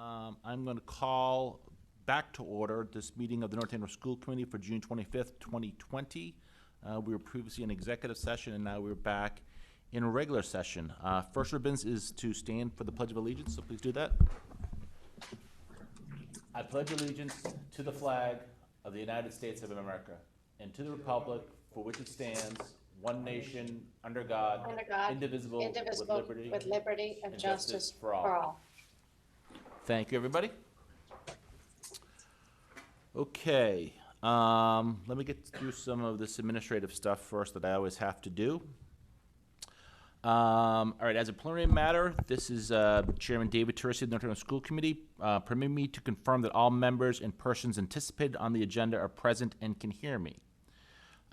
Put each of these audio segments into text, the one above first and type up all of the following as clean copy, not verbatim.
I'm going to call back to order this meeting of the North Andover School Committee for June 25th, 2020. We were previously in executive session, and now we're back in a regular session. First order of business is to stand for the Pledge of Allegiance, so please do that. I pledge allegiance to the flag of the United States of America and to the republic for which it stands, one nation, under God, indivisible, with liberty and justice for all. Thank you, everybody. Okay, let me get through some of this administrative stuff first that I always have to do. All right, as a preliminary matter, this is Chairman David Tursi of the North Andover School Committee. Permit me to confirm that all members and persons anticipated on the agenda are present and can hear me.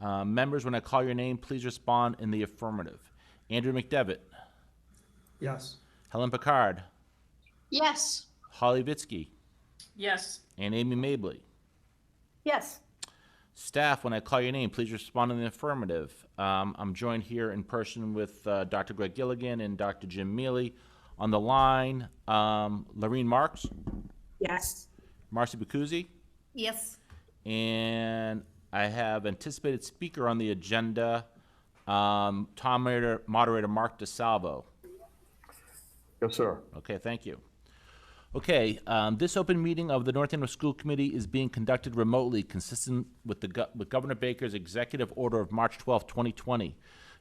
Members, when I call your name, please respond in the affirmative. Andrew McDevitt. Yes. Helen Picard. Yes. Holly Vitsky. Yes. And Amy Mabley. Yes. Staff, when I call your name, please respond in the affirmative. I'm joined here in person with Dr. Greg Gilligan and Dr. Jim Mealy. On the line, Lorene Marks. Yes. Marcy Bacuzzi. Yes. And I have anticipated speaker on the agenda, moderator Mark DeSalvo. Yes, sir. Okay, thank you. Okay, this open meeting of the North Andover School Committee is being conducted remotely, consistent with Governor Baker's executive order of March 12, 2020,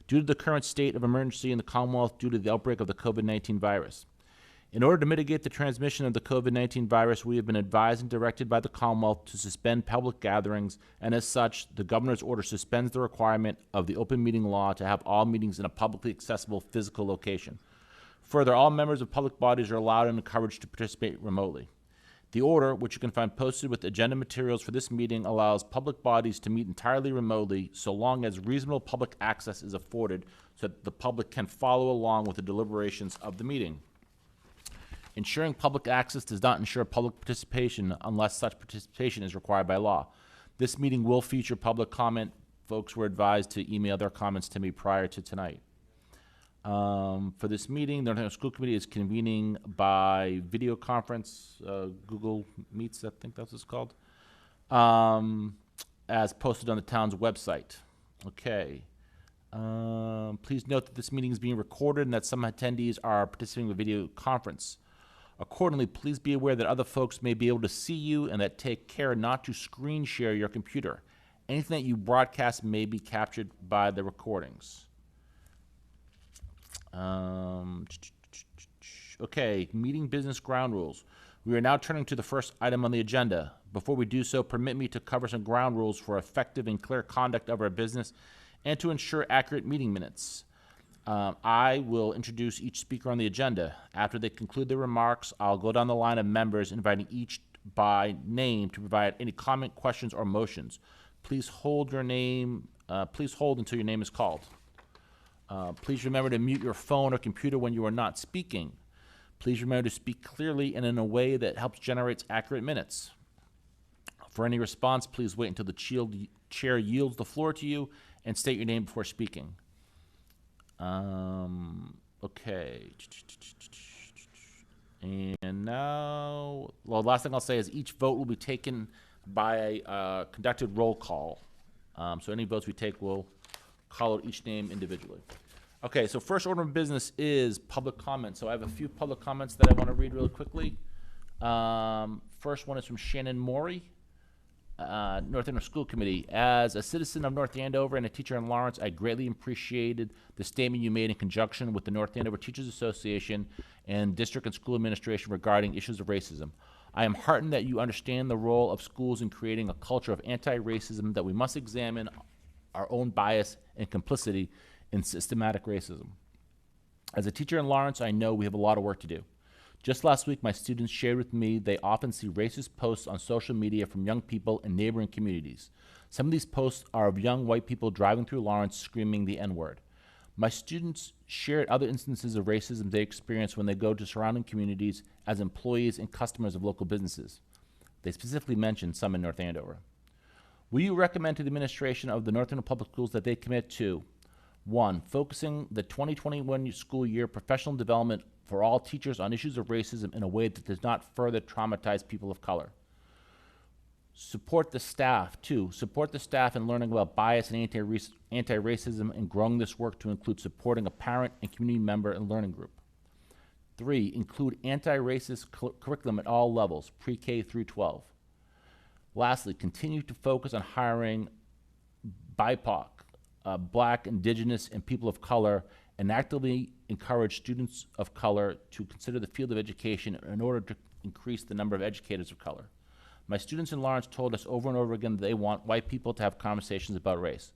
due to the current state of emergency in the Commonwealth due to the outbreak of the COVID-19 virus. In order to mitigate the transmission of the COVID-19 virus, we have been advised and directed by the Commonwealth to suspend public gatherings, and as such, the governor's order suspends the requirement of the open meeting law to have all meetings in a publicly accessible physical location. Further, all members of public bodies are allowed and encouraged to participate remotely. The order, which you can find posted with agenda materials for this meeting, allows public bodies to meet entirely remotely so long as reasonable public access is afforded so that the public can follow along with the deliberations of the meeting. Ensuring public access does not ensure public participation unless such participation is required by law. This meeting will feature public comment. Folks were advised to email their comments to me prior to tonight. For this meeting, the North Andover School Committee is convening by video conference, Google Meets, I think that's what it's called, as posted on the town's website. Okay. Please note that this meeting is being recorded and that some attendees are participating with video conference. Accordingly, please be aware that other folks may be able to see you and that take care not to screen share your computer. Anything that you broadcast may be captured by the recordings. Okay, meeting business ground rules. We are now turning to the first item on the agenda. Before we do so, permit me to cover some ground rules for effective and clear conduct of our business and to ensure accurate meeting minutes. I will introduce each speaker on the agenda. After they conclude their remarks, I'll go down the line of members, inviting each by name to provide any comment, questions, or motions. Please hold your name. Please hold until your name is called. Please remember to mute your phone or computer when you are not speaking. Please remember to speak clearly and in a way that helps generate accurate minutes. For any response, please wait until the chair yields the floor to you and state your name before speaking. Okay. And now, well, the last thing I'll say is each vote will be taken by a conducted roll call. So any votes we take will call out each name individually. Okay, so first order of business is public comment. So I have a few public comments that I want to read really quickly. First one is from Shannon Morey, North Andover School Committee. As a citizen of North Andover and a teacher in Lawrence, I greatly appreciated the statement you made in conjunction with the North Andover Teachers Association and district and school administration regarding issues of racism. I am heartened that you understand the role of schools in creating a culture of anti-racism, that we must examine our own bias and complicity in systematic racism. As a teacher in Lawrence, I know we have a lot of work to do. Just last week, my students shared with me they often see racist posts on social media from young people in neighboring communities. Some of these posts are of young white people driving through Lawrence screaming the N-word. My students shared other instances of racism they experience when they go to surrounding communities as employees and customers of local businesses. They specifically mentioned some in North Andover. Will you recommend to the administration of the North Andover Public Schools that they commit to 1, focusing the 2021 school year professional development for all teachers on issues of racism in a way that does not further traumatize people of color. Support the staff. 2, support the staff in learning about bias and anti-racism and growing this work to include supporting a parent and community member and learning group. 3, include anti-racist curriculum at all levels, pre-K through 12. Lastly, continue to focus on hiring BIPOC, Black, Indigenous, and people of color, and actively encourage students of color to consider the field of education in order to increase the number of educators of color. My students in Lawrence told us over and over again that they want white people to have conversations about race.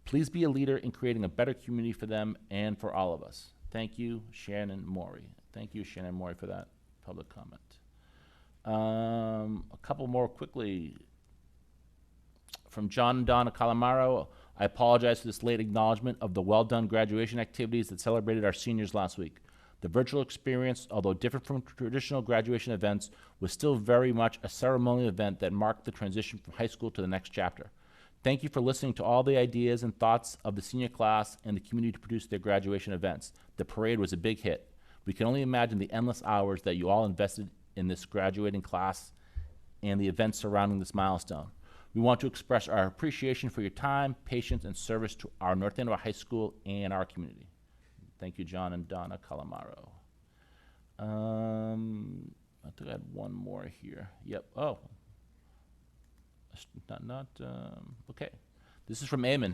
Please be a leader in creating a better community for them and for all of us. Thank you, Shannon Morey. Thank you, Shannon Morey, for that public comment. A couple more quickly. From John and Donna Calamaro, I apologize for this late acknowledgement of the well-done graduation activities that celebrated our seniors last week. The virtual experience, although different from traditional graduation events, was still very much a ceremonial event that marked the transition from high school to the next chapter. Thank you for listening to all the ideas and thoughts of the senior class and the community to produce their graduation events. The parade was a big hit. We can only imagine the endless hours that you all invested in this graduating class and the events surrounding this milestone. We want to express our appreciation for your time, patience, and service to our North Andover High School and our community. Thank you, John and Donna Calamaro. I think I had one more here. Yep. Oh. Okay. This is from Eamon.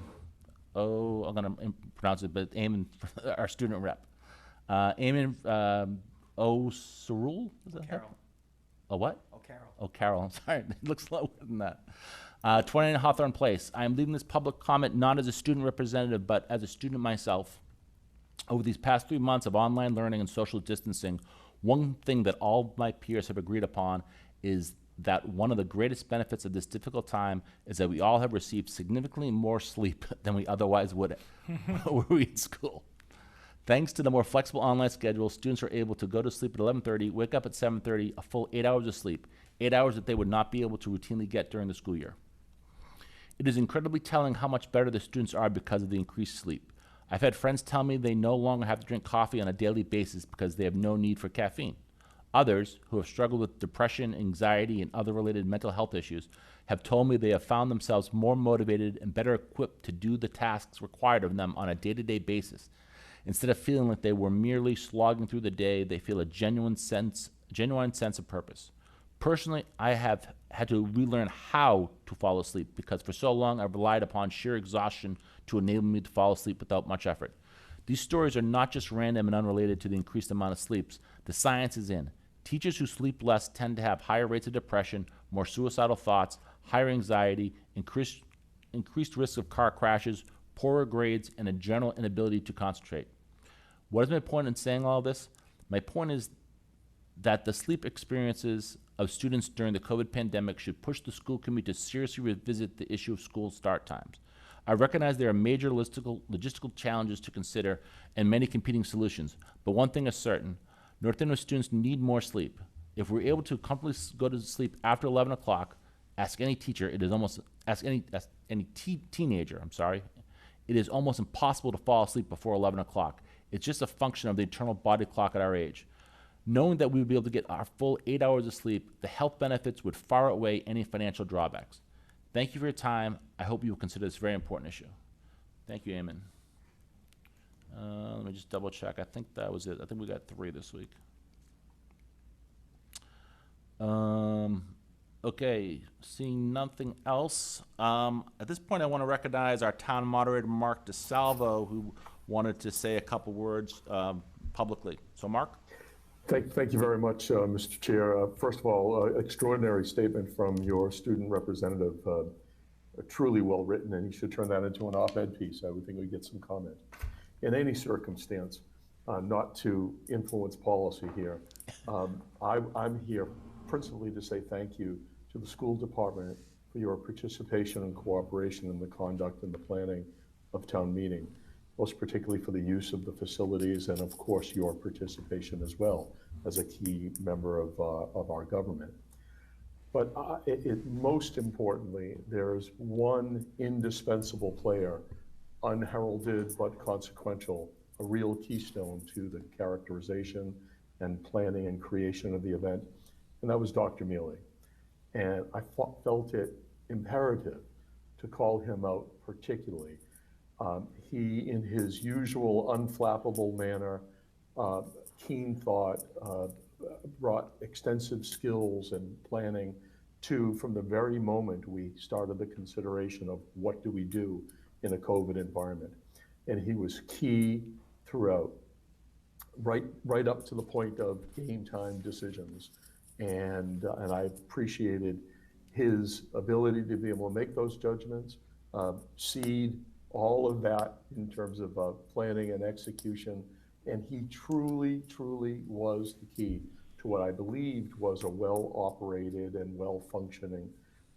Oh, I'm going to pronounce it, but Eamon, our student rep. Eamon O'Surul? Is that Carol. Oh, what? Oh, Carol. Oh, Carol. I'm sorry. It looks lower than that. 29 Hawthorne Place. I am leaving this public comment not as a student representative, but as a student myself. Over these past 3 months of online learning and social distancing, one thing that all my peers have agreed upon is that one of the greatest benefits of this difficult time is that we all have received significantly more sleep than we otherwise would were we in school. Thanks to the more flexible online schedule, students are able to go to sleep at 11:30, wake up at 7:30, a full 8 hours of sleep, 8 hours that they would not be able to routinely get during the school year. It is incredibly telling how much better the students are because of the increased sleep. I've had friends tell me they no longer have to drink coffee on a daily basis because they have no need for caffeine. Others, who have struggled with depression, anxiety, and other related mental health issues, have told me they have found themselves more motivated and better equipped to do the tasks required of them on a day-to-day basis. Instead of feeling like they were merely slogging through the day, they feel a genuine sense of purpose. Personally, I have had to relearn how to fall asleep because for so long I've relied upon sheer exhaustion to enable me to fall asleep without much effort. These stories are not just random and unrelated to the increased amount of sleeps. The science is in. Teachers who sleep less tend to have higher rates of depression, more suicidal thoughts, higher anxiety, increased risk of car crashes, poorer grades, and a general inability to concentrate. What is my point in saying all this? My point is that the sleep experiences of students during the COVID pandemic should push the school committee to seriously revisit the issue of school start times. I recognize there are major logistical challenges to consider and many competing solutions, but one thing is certain, North Andover students need more sleep. If we're able to comfortably go to sleep after 11 o'clock, ask any teacher, ask any teenager, it is almost impossible to fall asleep before 11 o'clock. It's just a function of the internal body clock at our age. Knowing that we would be able to get our full 8 hours of sleep, the health benefits would far outweigh any financial drawbacks. Thank you for your time. I hope you will consider this a very important issue. Thank you, Eamon. Let me just double check. I think that was it. I think we got 3 this week. Okay, seeing nothing else. At this point, I want to recognize our town moderator, Mark DeSalvo, who wanted to say a couple words publicly. So, Mark? Thank you very much, Mr. Chair. First of all, extraordinary statement from your student representative. Truly well written, and you should turn that into an op-ed piece. I would think we'd get some comment. In any circumstance, not to influence policy here, I'm here principally to say thank you to the school department for your participation and cooperation in the conduct and the planning of town meeting, most particularly for the use of the facilities and of course your participation as well as a key member of our government. But most importantly, there's one indispensable player unheralded but consequential, a real keystone to the characterization and planning and creation of the event, and that was Dr. Mabley. And I felt it imperative to call him out particularly. He, in his usual unflappable manner, keen thought, brought extensive skills and planning to, from the very moment we started the consideration of what do we do in a COVID environment. And he was key throughout, right up to the point of game time decisions. And I appreciated his ability to be able to make those judgments, seed all of that in terms of planning and execution. And he truly, truly was the key to what I believed was a well-operated and well-functioning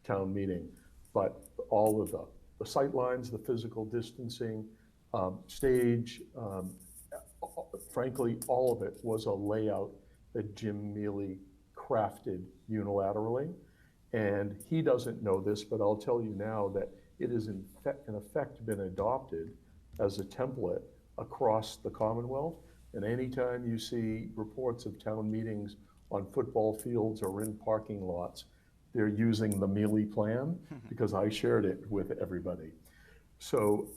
town meeting. But all of the sight lines, the physical distancing, stage, frankly, all of it was a layout that Jim Mabley crafted unilaterally. And he doesn't know this, but I'll tell you now that it has in effect been adopted as a template across the Commonwealth. And anytime you see reports of town meetings on football fields or in parking lots, they're using the Mabley plan because I shared it with everybody. So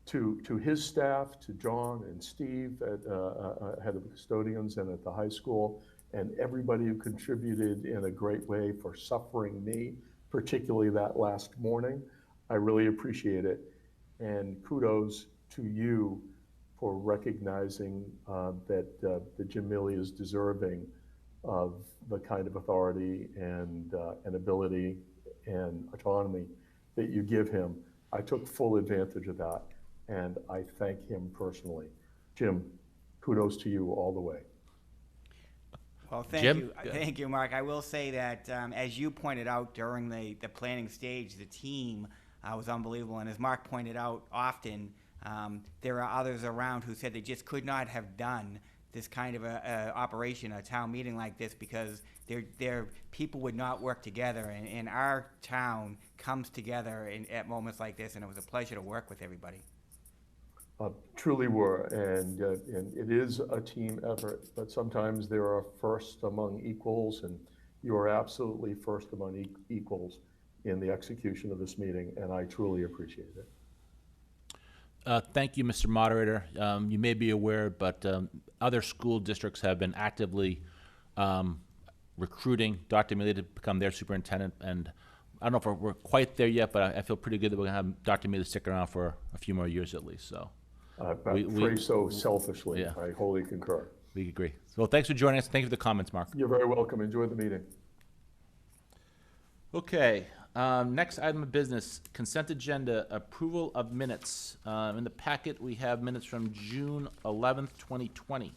to his staff, to John and Steve at head of the custodians and at the high school, and everybody who contributed in a great way for suffering me, particularly that last morning, I really appreciate it. And kudos to you for recognizing that Jim Mabley is deserving of the kind of authority and ability and autonomy that you give him. I took full advantage of that, and I thank him personally. Jim, kudos to you all the way. Well, thank Jim? you. Thank you, Mark. I will say that, as you pointed out during the planning stage, the team was unbelievable. And as Mark pointed out often, there are others around who said they just could not have done this kind of a operation, a town meeting like this, because their people would not work together. And our town comes together at moments like this, and it was a pleasure to work with everybody. Truly were, and it is a team effort, but sometimes there are first among equals, and you are absolutely first among equals in the execution of this meeting, and I truly appreciate it. Thank you, Mr. Moderator. You may be aware, but other school districts have been actively recruiting Dr. Mabley to become their superintendent, and I don't know if we're quite there yet, but I feel pretty good that we're going to have Dr. Mabley stick around for a few more years at least. So. I phrase so selfishly. Yeah. I wholly concur. We agree. So thanks for joining us. Thank you for the comments, Mark. You're very welcome. Enjoy the meeting. Okay. Next item of business, consent agenda, approval of minutes. In the packet, we have minutes from June 11th, 2020.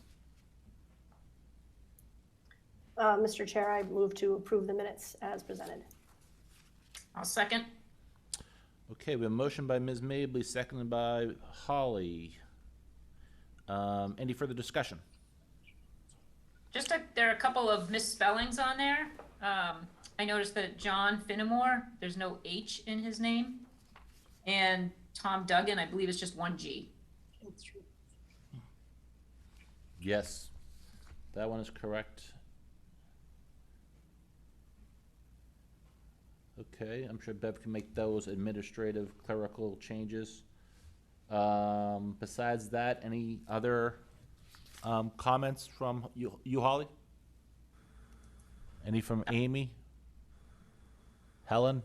Mr. Chair, I move to approve the minutes as presented. I'll second. Okay, we have a motion by Ms. Mabley, seconded by Holly. Any further discussion? There are a couple of misspellings on there. I noticed that John Finnemore, there's no H in his name. And Tom Duggan, I believe it's just one G. Yes, that one is correct. Okay, I'm sure Bev can make those administrative clerical changes. Besides that, any other comments from you, Holly? Any from Amy? Helen?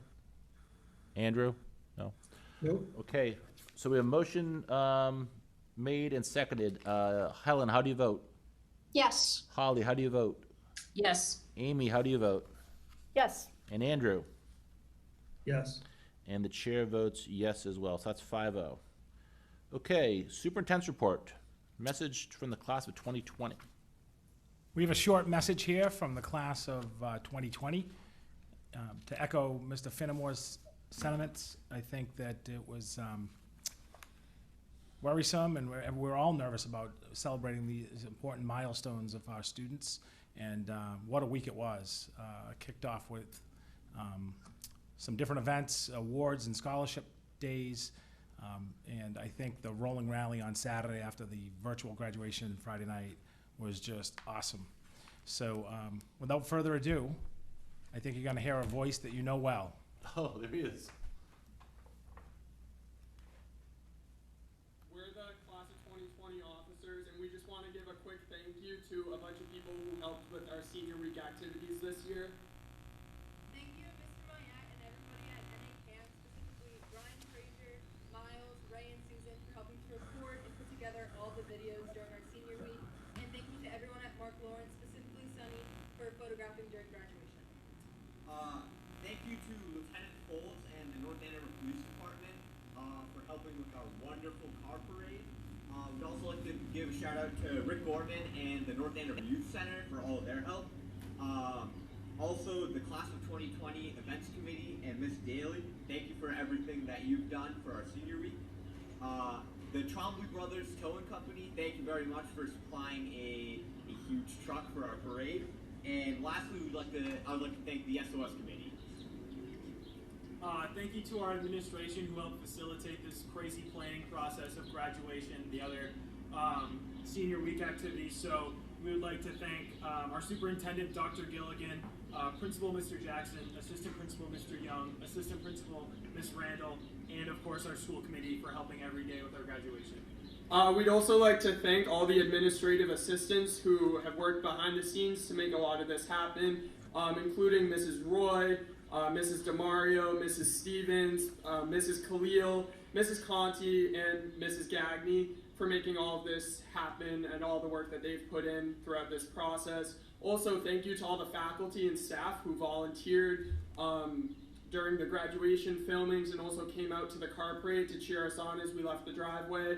Andrew? No? Nope. Okay, so we have a motion made and seconded. Helen, how do you vote? Yes. Holly, how do you vote? Yes. Amy, how do you vote? Yes. And Andrew? Yes. And the chair votes yes as well, so that's 5-0. Okay, superintendent's report. Message from the class of 2020. We have a short message here from the class of 2020. To echo Mr. Finnemore's sentiments, I think that it was worrisome, and we're all nervous about celebrating these important milestones of our students. And what a week it was. Kicked off with some different events, awards and scholarship days, And I think the rolling rally on Saturday after the virtual graduation Friday night was just awesome. So without further ado, I think you're going to hear a voice that you know well. Oh, there he is. We're the class of 2020 officers, and we just want to give a quick thank you to a bunch of people who helped with our senior week activities this year. Thank you, Mr. Mayat, and everybody at NA Camp, specifically Brian Fraser, Miles, Ray, and Susan for helping to record and put together all the videos during our senior week. And thank you to everyone at Mark Lawrence, specifically Sunny, for photographing during graduation. Thank you to Lieutenant Foltz and the North Andover Police Department for helping with our wonderful car parade. We'd also like to give a shout out to Rick Gorman and the North Andover Youth Center for all of their help. Also, the Class of 2020 Events Committee and Miss Daly, thank you for everything that you've done for our senior week. The Trombley Brothers Towing Company, thank you very much for supplying a huge truck for our parade. And lastly, I would like to thank the SOS Committee. Thank you to our administration who helped facilitate this crazy planning process of graduation, the other senior week activities. So we would like to thank our superintendent, Dr. Gilligan, Principal Mr. Jackson, Assistant Principal Mr. Young, Assistant Principal Ms. Randall, and of course our school committee for helping every day with our graduation. We'd also like to thank all the administrative assistants who have worked behind the scenes to make a lot of this happen, including Mrs. Roy, Mrs. DeMario, Mrs. Stevens, Mrs. Khalil, Mrs. Conti, and Mrs. Gagney for making all of this happen and all the work that they've put in throughout this process. Also, thank you to all the faculty and staff who volunteered during the graduation filmings and also came out to the car parade to cheer us on as we left the driveway.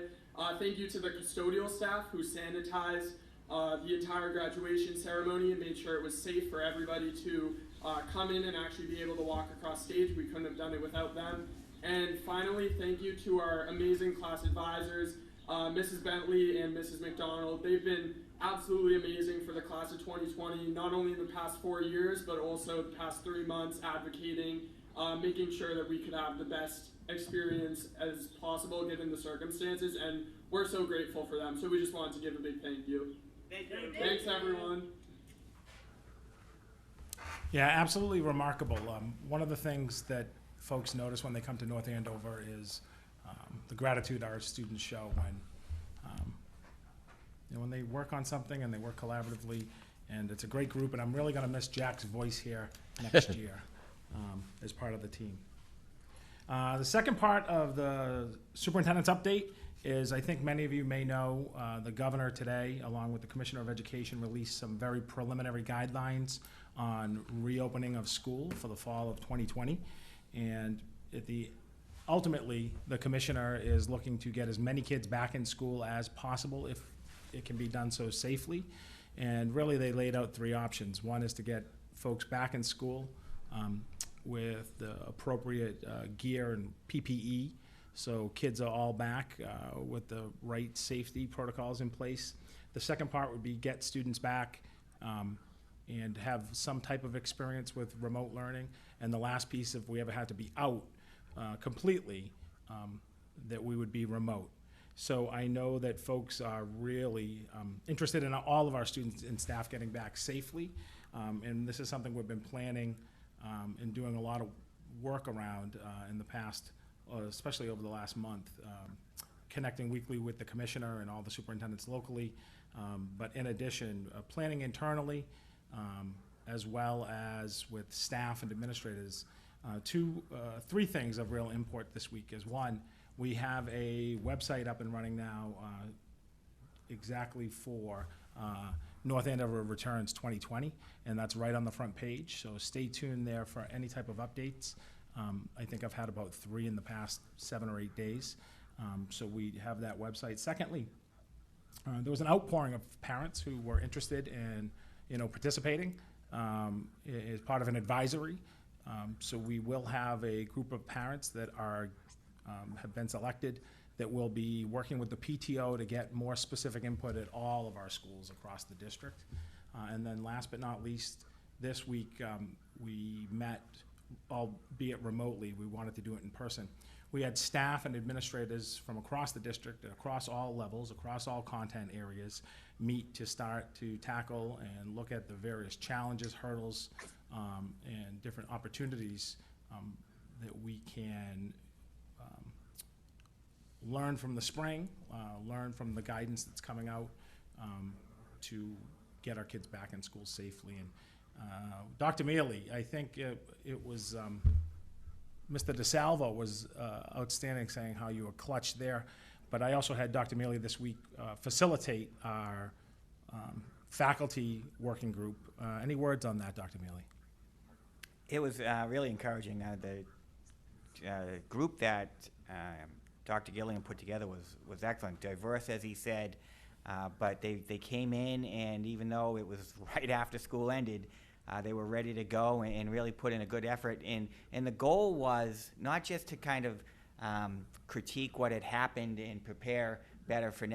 Thank you to the custodial staff who sanitized the entire graduation ceremony and made sure it was safe for everybody to come in and actually be able to walk across stage. We couldn't have done it without them. And finally, thank you to our amazing class advisors, Mrs. Bentley and Mrs. McDonald. They've been absolutely amazing for the class of 2020, not only in the past 4 years, but also the past 3 months advocating, making sure that we could have the best experience as possible given the circumstances, and we're so grateful for them. So we just wanted to give a big thank you. Thank you. Thanks, everyone. Yeah, absolutely remarkable. One of the things that folks notice when they come to North Andover is the gratitude our students show when they work on something and they work collaboratively, and it's a great group, and I'm really going to miss Jack's voice here next year as part of the team. The second part of the superintendent's update is, I think many of you may know, the governor today, along with the Commissioner of Education, released some very preliminary guidelines on reopening of school for the fall of 2020. And ultimately, the commissioner is looking to get as many kids back in school as possible if it can be done so safely. And really, they laid out 3 options. One is to get folks back in school with the appropriate gear and PPE, so kids are all back with the right safety protocols in place. The second part would be get students back and have some type of experience with remote learning. And the last piece, if we ever had to be out completely, that we would be remote. So I know that folks are really interested in all of our students and staff getting back safely. And this is something we've been planning and doing a lot of work around in the past, especially over the last month, connecting weekly with the commissioner and all the superintendents locally. But in addition, planning internally, as well as with staff and administrators. 3 things of real import this week is, one, we have a website up and running now exactly for North Andover Returns 2020, and that's right on the front page, so stay tuned there for any type of updates. I think I've had about 3 in the past 7 or 8 days, so we have that website. Secondly, there was an outpouring of parents who were interested in participating as part of an advisory. So we will have a group of parents that have been selected that will be working with the PTO to get more specific input at all of our schools across the district. And then last but not least, this week we met, albeit remotely, we wanted to do it in person. We had staff and administrators from across the district, across all levels, across all content areas, meet to start to tackle and look at the various challenges, hurdles, and different opportunities that we can learn from the spring, learn from the guidance that's coming out to get our kids back in school safely. And Dr. Mabley, I think it was Mr. DeSalvo was outstanding, saying how you were clutch there. But I also had Dr. Mabley this week facilitate our faculty working group. Any words on that, Dr. Mabley? It was really encouraging. The group that Dr. Gilliam put together was excellent, diverse, as he said, but they came in, and even though it was right after school ended, they were ready to go and really put in a good effort. And the goal was not just to kind of critique what had happened and prepare better for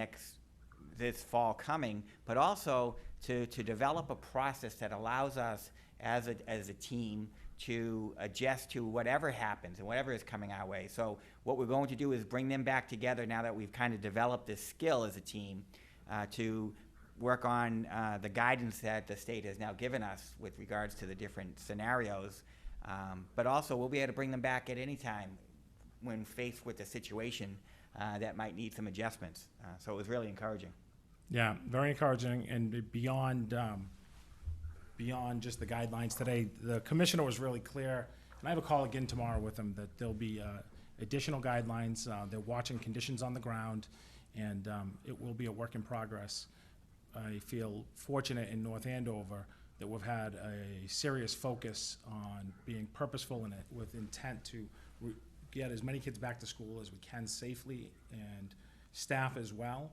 this fall coming, but also to develop a process that allows us as a team to adjust to whatever happens and whatever is coming our way. So what we're going to do is bring them back together now that we've kind of developed this skill as a team to work on the guidance that the state has now given us with regards to the different scenarios. But also we'll be able to bring them back at any time when faced with a situation that might need some adjustments. So it was really encouraging. Yeah, very encouraging. And beyond just the guidelines today, the commissioner was really clear, and I have a call again tomorrow with them, that there'll be additional guidelines. They're watching conditions on the ground, and it will be a work in progress. I feel fortunate in North Andover that we've had a serious focus on being purposeful in it, with intent to get as many kids back to school as we can safely, and staff as well.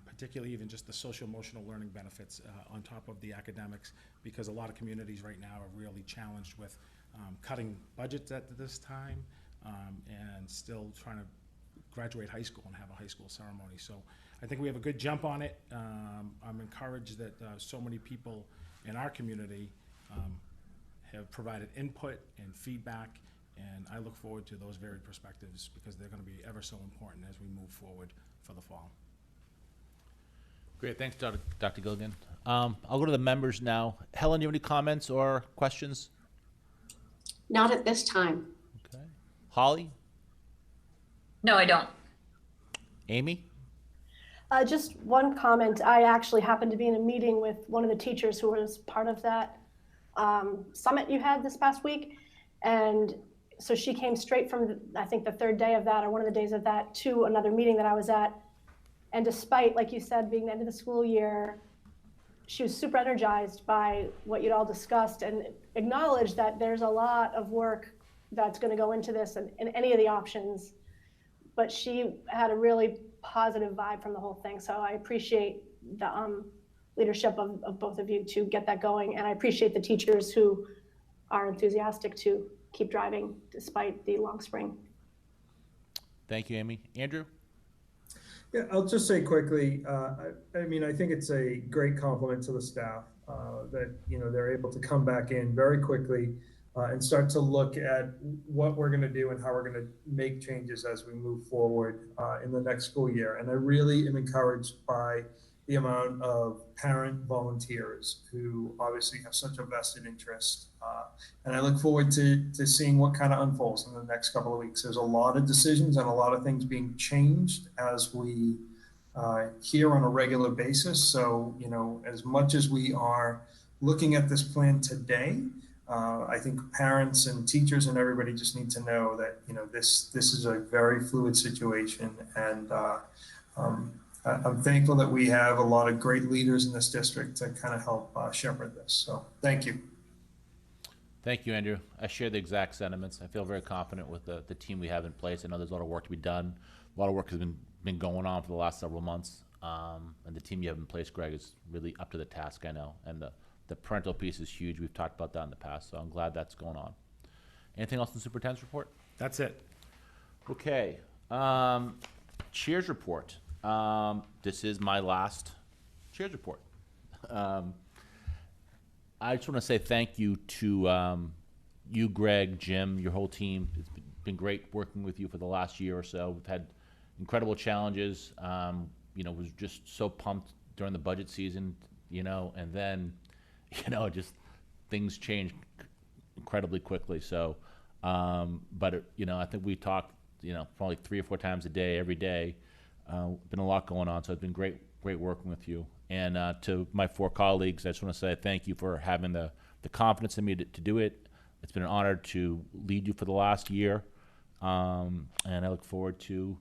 Particularly even just the social emotional learning benefits on top of the academics, because a lot of communities right now are really challenged with cutting budgets at this time and still trying to graduate high school and have a high school ceremony. So I think we have a good jump on it. I'm encouraged that so many people in our community have provided input and feedback, and I look forward to those varied perspectives, because they're going to be ever so important as we move forward for the fall. Great, thanks, Dr. Gilligan. I'll go to the members now. Helen, you have any comments or questions? Not at this time. Okay. Holly? No, I don't. Amy? Just one comment. I actually happened to be in a meeting with one of the teachers who was part of that summit you had this past week. And so she came straight from, I think, the third day of that, or one of the days of that, to another meeting that I was at. And despite, like you said, being the end of the school year, she was super energized by what you'd all discussed, and acknowledged that there's a lot of work that's going to go into this and any of the options. But she had a really positive vibe from the whole thing. So I appreciate the leadership of both of you to get that going. And I appreciate the teachers who are enthusiastic to keep driving despite the long spring. Thank you, Amy. Andrew? Yeah, I'll just say quickly, I mean, I think it's a great compliment to the staff that, you know, they're able to come back in very quickly and start to look at what we're going to do and how we're going to make changes as we move forward in the next school year. And I really am encouraged by the amount of parent volunteers who obviously have such a vested interest. And I look forward to seeing what kind of unfolds in the next couple of weeks. There's a lot of decisions and a lot of things being changed as we hear on a regular basis. So, you know, as much as we are looking at this plan today, I think parents and teachers and everybody just need to know that, you know, this is a very fluid situation. And I'm thankful that we have a lot of great leaders in this district to kind of help shepherd this. So thank you. Thank you, Andrew. I share the exact sentiments. I feel very confident with the team we have in place. I know there's a lot of work to be done. A lot of work has been going on for the last several months. And the team you have in place, Greg, is really up to the task, I know. And the parental piece is huge. We've talked about that in the past, so I'm glad that's going on. Anything else in the superintendent's report? That's it. Okay. Chair's report. This is my last chair's report. I just want to say thank you to you, Greg, Jim, your whole team. It's been great working with you for the last year or so. We've had incredible challenges. Was just so pumped during the budget season, and then, just things changed incredibly quickly. So, but I think we talked, probably 3 or 4 times a day, every day. Been a lot going on, so it's been great working with you. And to my 4 colleagues, I just want to say thank you for having the confidence in me to do it. It's been an honor to lead you for the last year, and I look forward to,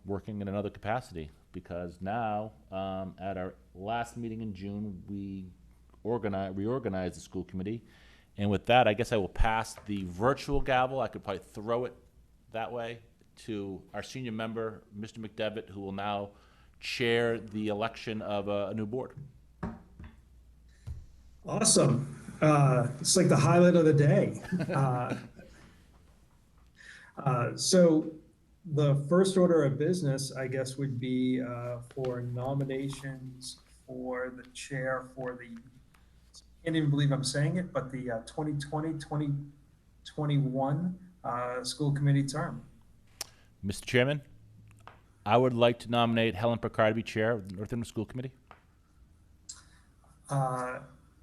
working in another capacity, because now, at our last meeting in June, we reorganized the school committee. And with that, I guess I will pass the virtual gavel. I could probably throw it that way to our senior member, Mr. McDevitt, who will now chair the election of a new board. Awesome. It's like the highlight of the day. So the first order of business, I guess, would be for nominations for the chair for the, I can't even believe I'm saying it, but the 2020-2021 school committee term. Mr. Chairman, I would like to nominate Helen Picard to be chair of the North End School Committee.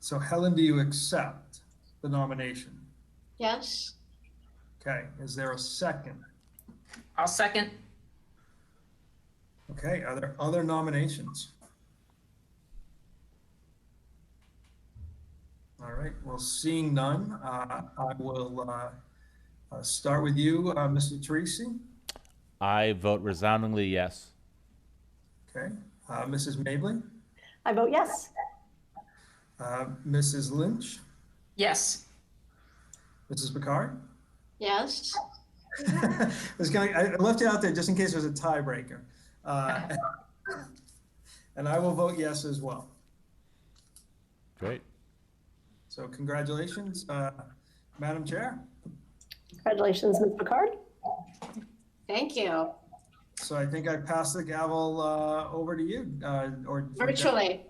So Helen, do you accept the nomination? Yes. Okay, is there a second? I'll second. Okay, are there other nominations? All right, well, seeing none, I will start with you, Mr. Teresi. I vote resoundingly yes. Okay, Mrs. Mabley, I vote yes. Mrs. Lynch, Yes. Mrs. Picard. Yes. I left it out there just in case there's a tiebreaker. And I will vote yes as well. Great. So congratulations, Madam Chair. Congratulations, Ms. Picard. Thank you. So I think I pass the gavel over to you, or Virtually.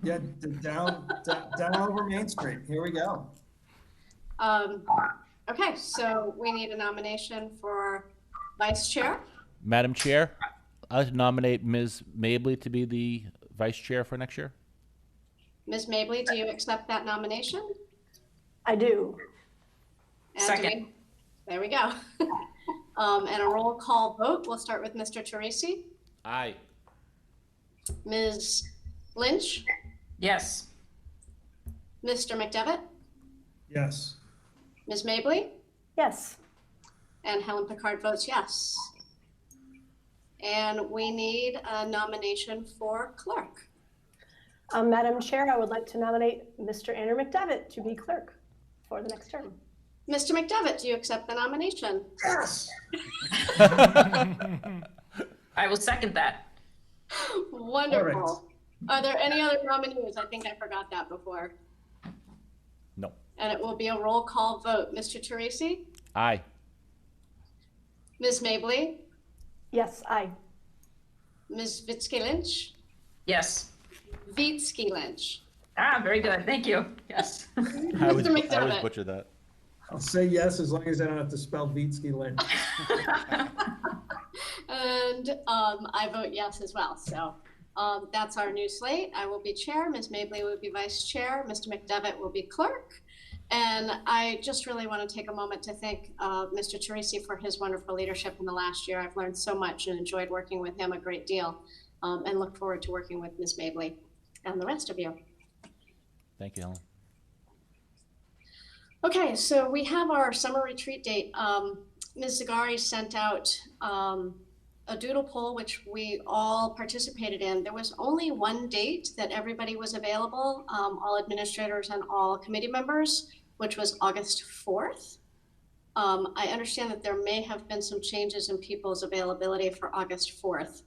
Yeah, down over Main Street. Here we go. Okay, so we need a nomination for vice chair. Madam Chair, I'd like to nominate Ms. Mabley to be the vice chair for next year. Ms. Mabley, do you accept that nomination? I do. And do Second. there we go. And a roll call vote. We'll start with Mr. Teresi. Aye. Ms. Lynch, Yes. Mr. McDevitt, Yes. Ms. Mabley, Yes. and Helen Picard votes yes. And we need a nomination for clerk. Madam Chair, I would like to nominate Mr. Andrew McDevitt to be clerk for the next term. Mr. McDevitt, do you accept the nomination? Yes. I will second that. Wonderful. Are there any other nominees? I think I forgot that before. No. And it will be a roll call vote. Mr. Teresi, Aye. Ms. Mabley, Yes, aye. Ms. Vitsky Lynch, Yes. Vitsky Lynch. Ah, very good. Thank you. Yes. I always Mr. McDevitt. butcher that. I'll say yes as long as I don't have to spell Vitsky Lynch. And I vote yes as well. So that's our new slate. I will be chair. Ms. Mabley will be vice chair. Mr. McDevitt will be clerk. And I just really want to take a moment to thank Mr. Teresi for his wonderful leadership in the last year. I've learned so much and enjoyed working with him a great deal, and look forward to working with Ms. Mabley and the rest of you. Thank you, Helen. Okay, so we have our summer retreat date. Ms. Zagari sent out a doodle poll, which we all participated in. There was only one date that everybody was available, all administrators and all committee members, which was August 4th. I understand that there may have been some changes in people's availability for August 4th.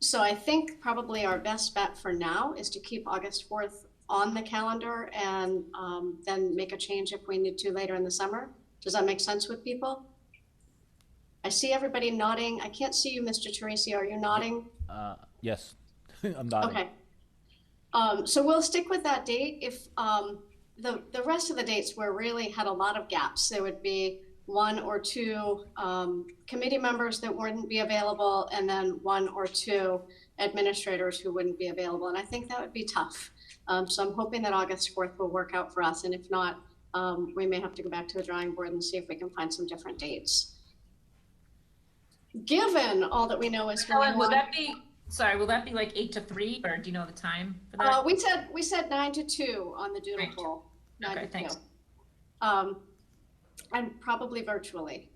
So I think probably our best bet for now is to keep August 4th on the calendar and then make a change if we need to later in the summer. Does that make sense with people? I see everybody nodding. I can't see you, Mr. Teresi. Are you nodding? Yes. I'm nodding. Okay. So we'll stick with that date. If the rest of the dates were really had a lot of gaps. There would be one or two committee members that wouldn't be available, and then one or two administrators who wouldn't be available. And I think that would be tough. So I'm hoping that August 4th will work out for us. And if not, we may have to go back to the drawing board and see if we can find some different dates. Given all that we know is going Helen, will on, that be, sorry, will that be like 8 to 3, or do you know the time for that? we said 9 to 2 on the doodle Great. poll. 9 Okay, to thanks. 2. And probably virtually.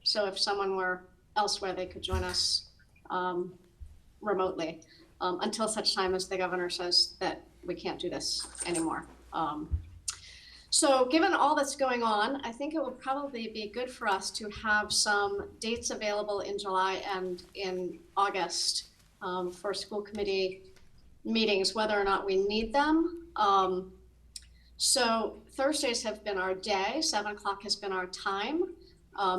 So if someone were elsewhere, they could join us remotely until such time as the governor says that we can't do this anymore. So given all that's going on, I think it would probably be good for us to have some dates available in July and in August for school committee meetings, whether or not we need them. So Thursdays have been our day, 7 o'clock has been our time.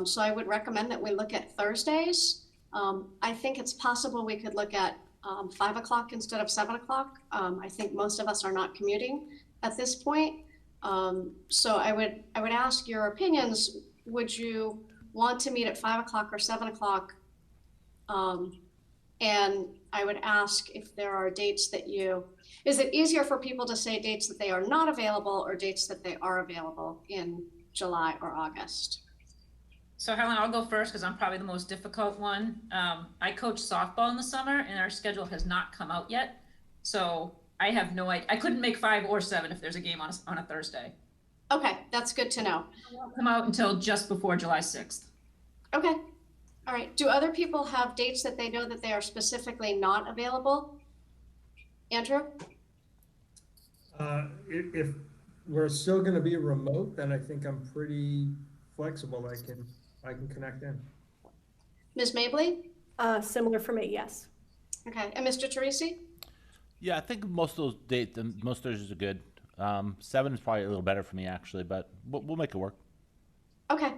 So I would recommend that we look at Thursdays. I think it's possible we could look at 5 o'clock instead of 7 o'clock. I think most of us are not commuting at this point. So I would ask your opinions. Would you want to meet at 5 o'clock or 7 o'clock? And I would ask if there are dates that is it easier for people to say dates that they are not available or dates that they are available in July or August? So Helen, I'll go first because I'm probably the most difficult one. I coach softball in the summer and our schedule has not come out yet. So I have no idea. I couldn't make 5 or 7 if there's a game on a Thursday. Okay, that's good to know. It won't come out until just before July 6th. Okay, all right. Do other people have dates that they know that they are specifically not available? Andrew? If we're still going to be remote, then I think I'm pretty flexible. I can connect in. Ms. Mabley? Similar for me, yes. Okay, and Mr. Teresi? Yeah, I think most of those dates, most Thursdays are good. 7 is probably a little better for me, actually, but we'll make it work. Okay.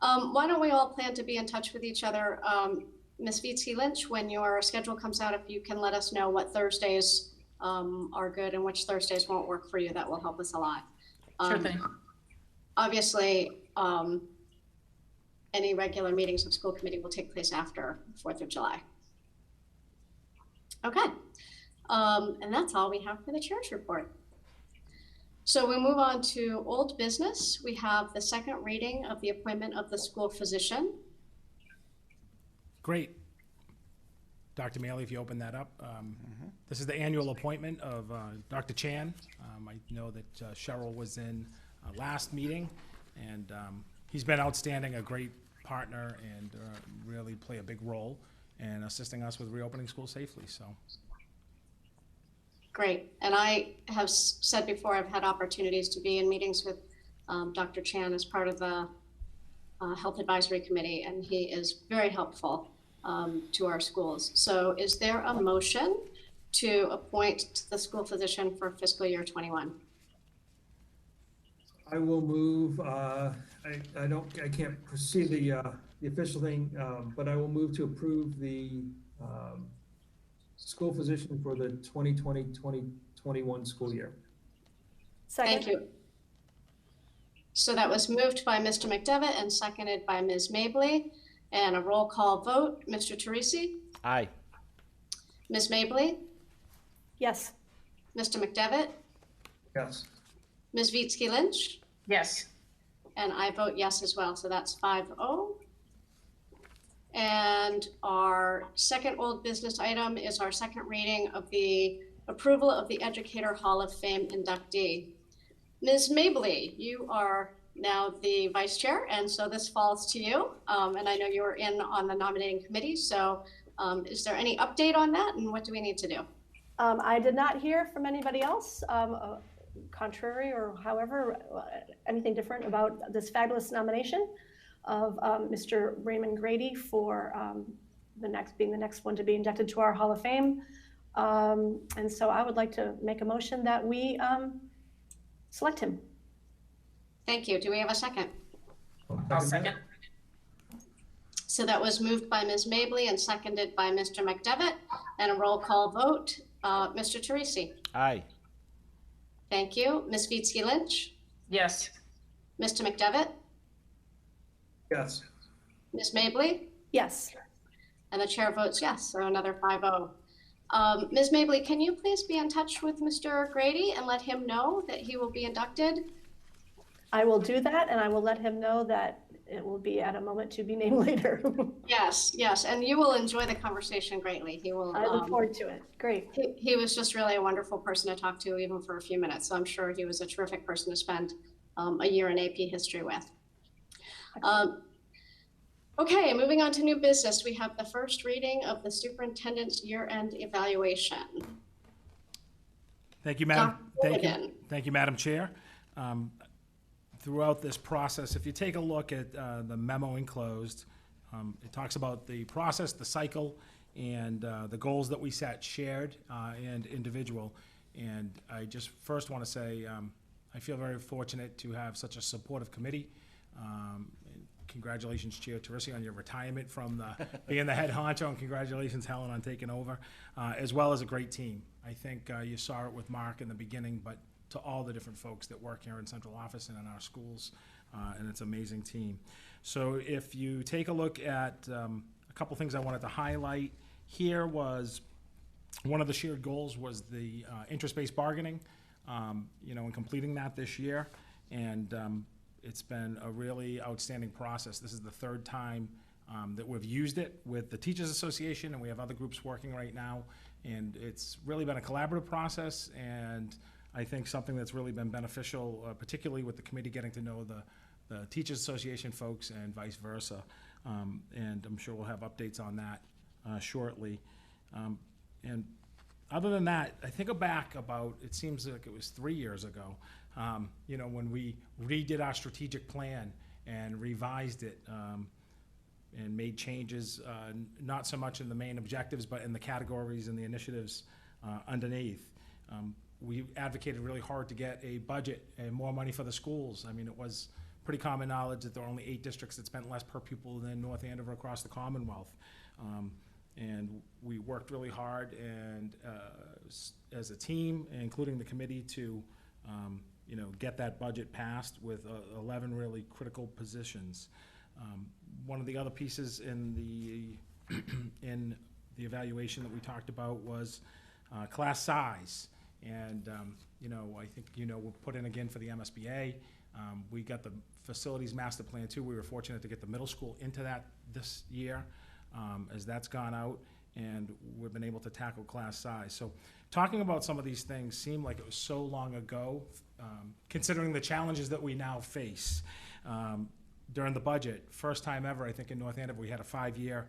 Why don't we all plan to be in touch with each other? Ms. Vitsky-Lynch, when your schedule comes out, if you can let us know what Thursdays are good and which Thursdays won't work for you, that will help us a lot. Sure thing. Obviously, any regular meetings of school committee will take place after 4th of July. Okay. And that's all we have for the chair's report. So we move on to old business. We have the second reading of the appointment of the school physician. Great. Dr. Mabley, if you open that up. This is the annual appointment of Dr. Chan. I know that Cheryl was in last meeting, and he's been outstanding, a great partner, and really play a big role in assisting us with reopening schools safely. So. Great. And I have said before, I've had opportunities to be in meetings with Dr. Chan as part of the Health Advisory Committee, and he is very helpful to our schools. So is there a motion to appoint the school physician for fiscal year 21? I will move. I can't see the official thing, but I will move to approve the school physician for the 2020-2021 school year. Second. Thank you. So that was moved by Mr. McDevitt and seconded by Ms. Mabley. And a roll call vote. Mr. Teresi? Aye. Ms. Mabley? Yes. Mr. McDevitt? Yes. Ms. Vitsky-Lynch? Yes. And I vote yes as well, so that's 5-0. And our second old business item is our second reading of the approval of the Educator Hall of Fame inductee. Ms. Mabley, you are now the vice chair, and so this falls to you. And I know you were in on the nominating committee, so is there any update on that, and what do we need to do? I did not hear from anybody else, contrary or however, anything different about this fabulous nomination of Mr. Raymond Grady for being the next one to be inducted to our Hall of Fame. And so I would like to make a motion that we select him. Thank you. Do we have a second? I'll second. So that was moved by Ms. Mabley and seconded by Mr. McDevitt, and a roll call vote. Mr. Teresi? Aye. Thank Thank you. Ms. Vitsky Lynch, Yes. Mr. McDevitt, Yes. Ms. Mabley, Yes. and the chair votes yes, so another 5-0. Ms. Mabley, can you please be in touch with Mr. Grady and let him know that he will be inducted? I will do that, and I will let him know that it will be at a moment to be named later. Yes, yes, and you will enjoy the conversation greatly. He will. I look forward to it. Great. He was just really a wonderful person to talk to, even for a few minutes. So I'm sure he was a terrific person to spend a year in AP history with. Okay, moving on to new business. We have the first reading of the superintendent's year-end evaluation. Thank you, Madam. Dr. Gilligan. Thank you, Madam Chair. Throughout this process, if you take a look at the memo enclosed, it talks about the process, the cycle, and the goals that we set, shared and individual. And I just first want to say I feel very fortunate to have such a supportive committee. Congratulations, Chair Teresi, on your retirement from being the head honcho, and congratulations, Helen, on taking over, as well as a great team. I think you saw it with Mark in the beginning, but to all the different folks that work here in central office and in our schools, and it's an amazing team. So if you take a look at a couple things I wanted to highlight, here was one of the shared goals was the interest-based bargaining, and completing that this year. And it's been a really outstanding process. This is the third time that we've used it with the Teachers Association, and we have other groups working right now. And it's really been a collaborative process, and I think something that's really been beneficial, particularly with the committee getting to know the Teachers Association folks and vice versa. And I'm sure we'll have updates on that shortly. And other than that, I think back about, it seems like it was 3 years ago, when we redid our strategic plan and revised it and made changes, not so much in the main objectives, but in the categories and the initiatives underneath. We advocated really hard to get a budget and more money for the schools. I mean, it was pretty common knowledge that there are only 8 districts that spent less per pupil than North Andover across the Commonwealth. And we worked really hard and as a team, including the committee, to get that budget passed with 11 really critical positions. One of the other pieces in the in the evaluation that we talked about was class size. And I think we'll put in again for the MSBA. We got the facilities master plan too. We were fortunate to get the middle school into that this year, as that's gone out, and we've been able to tackle class size. So talking about some of these things seemed like it was so long ago, considering the challenges that we now face. During the budget, first time ever, I think in North Andover, we had a 5-year,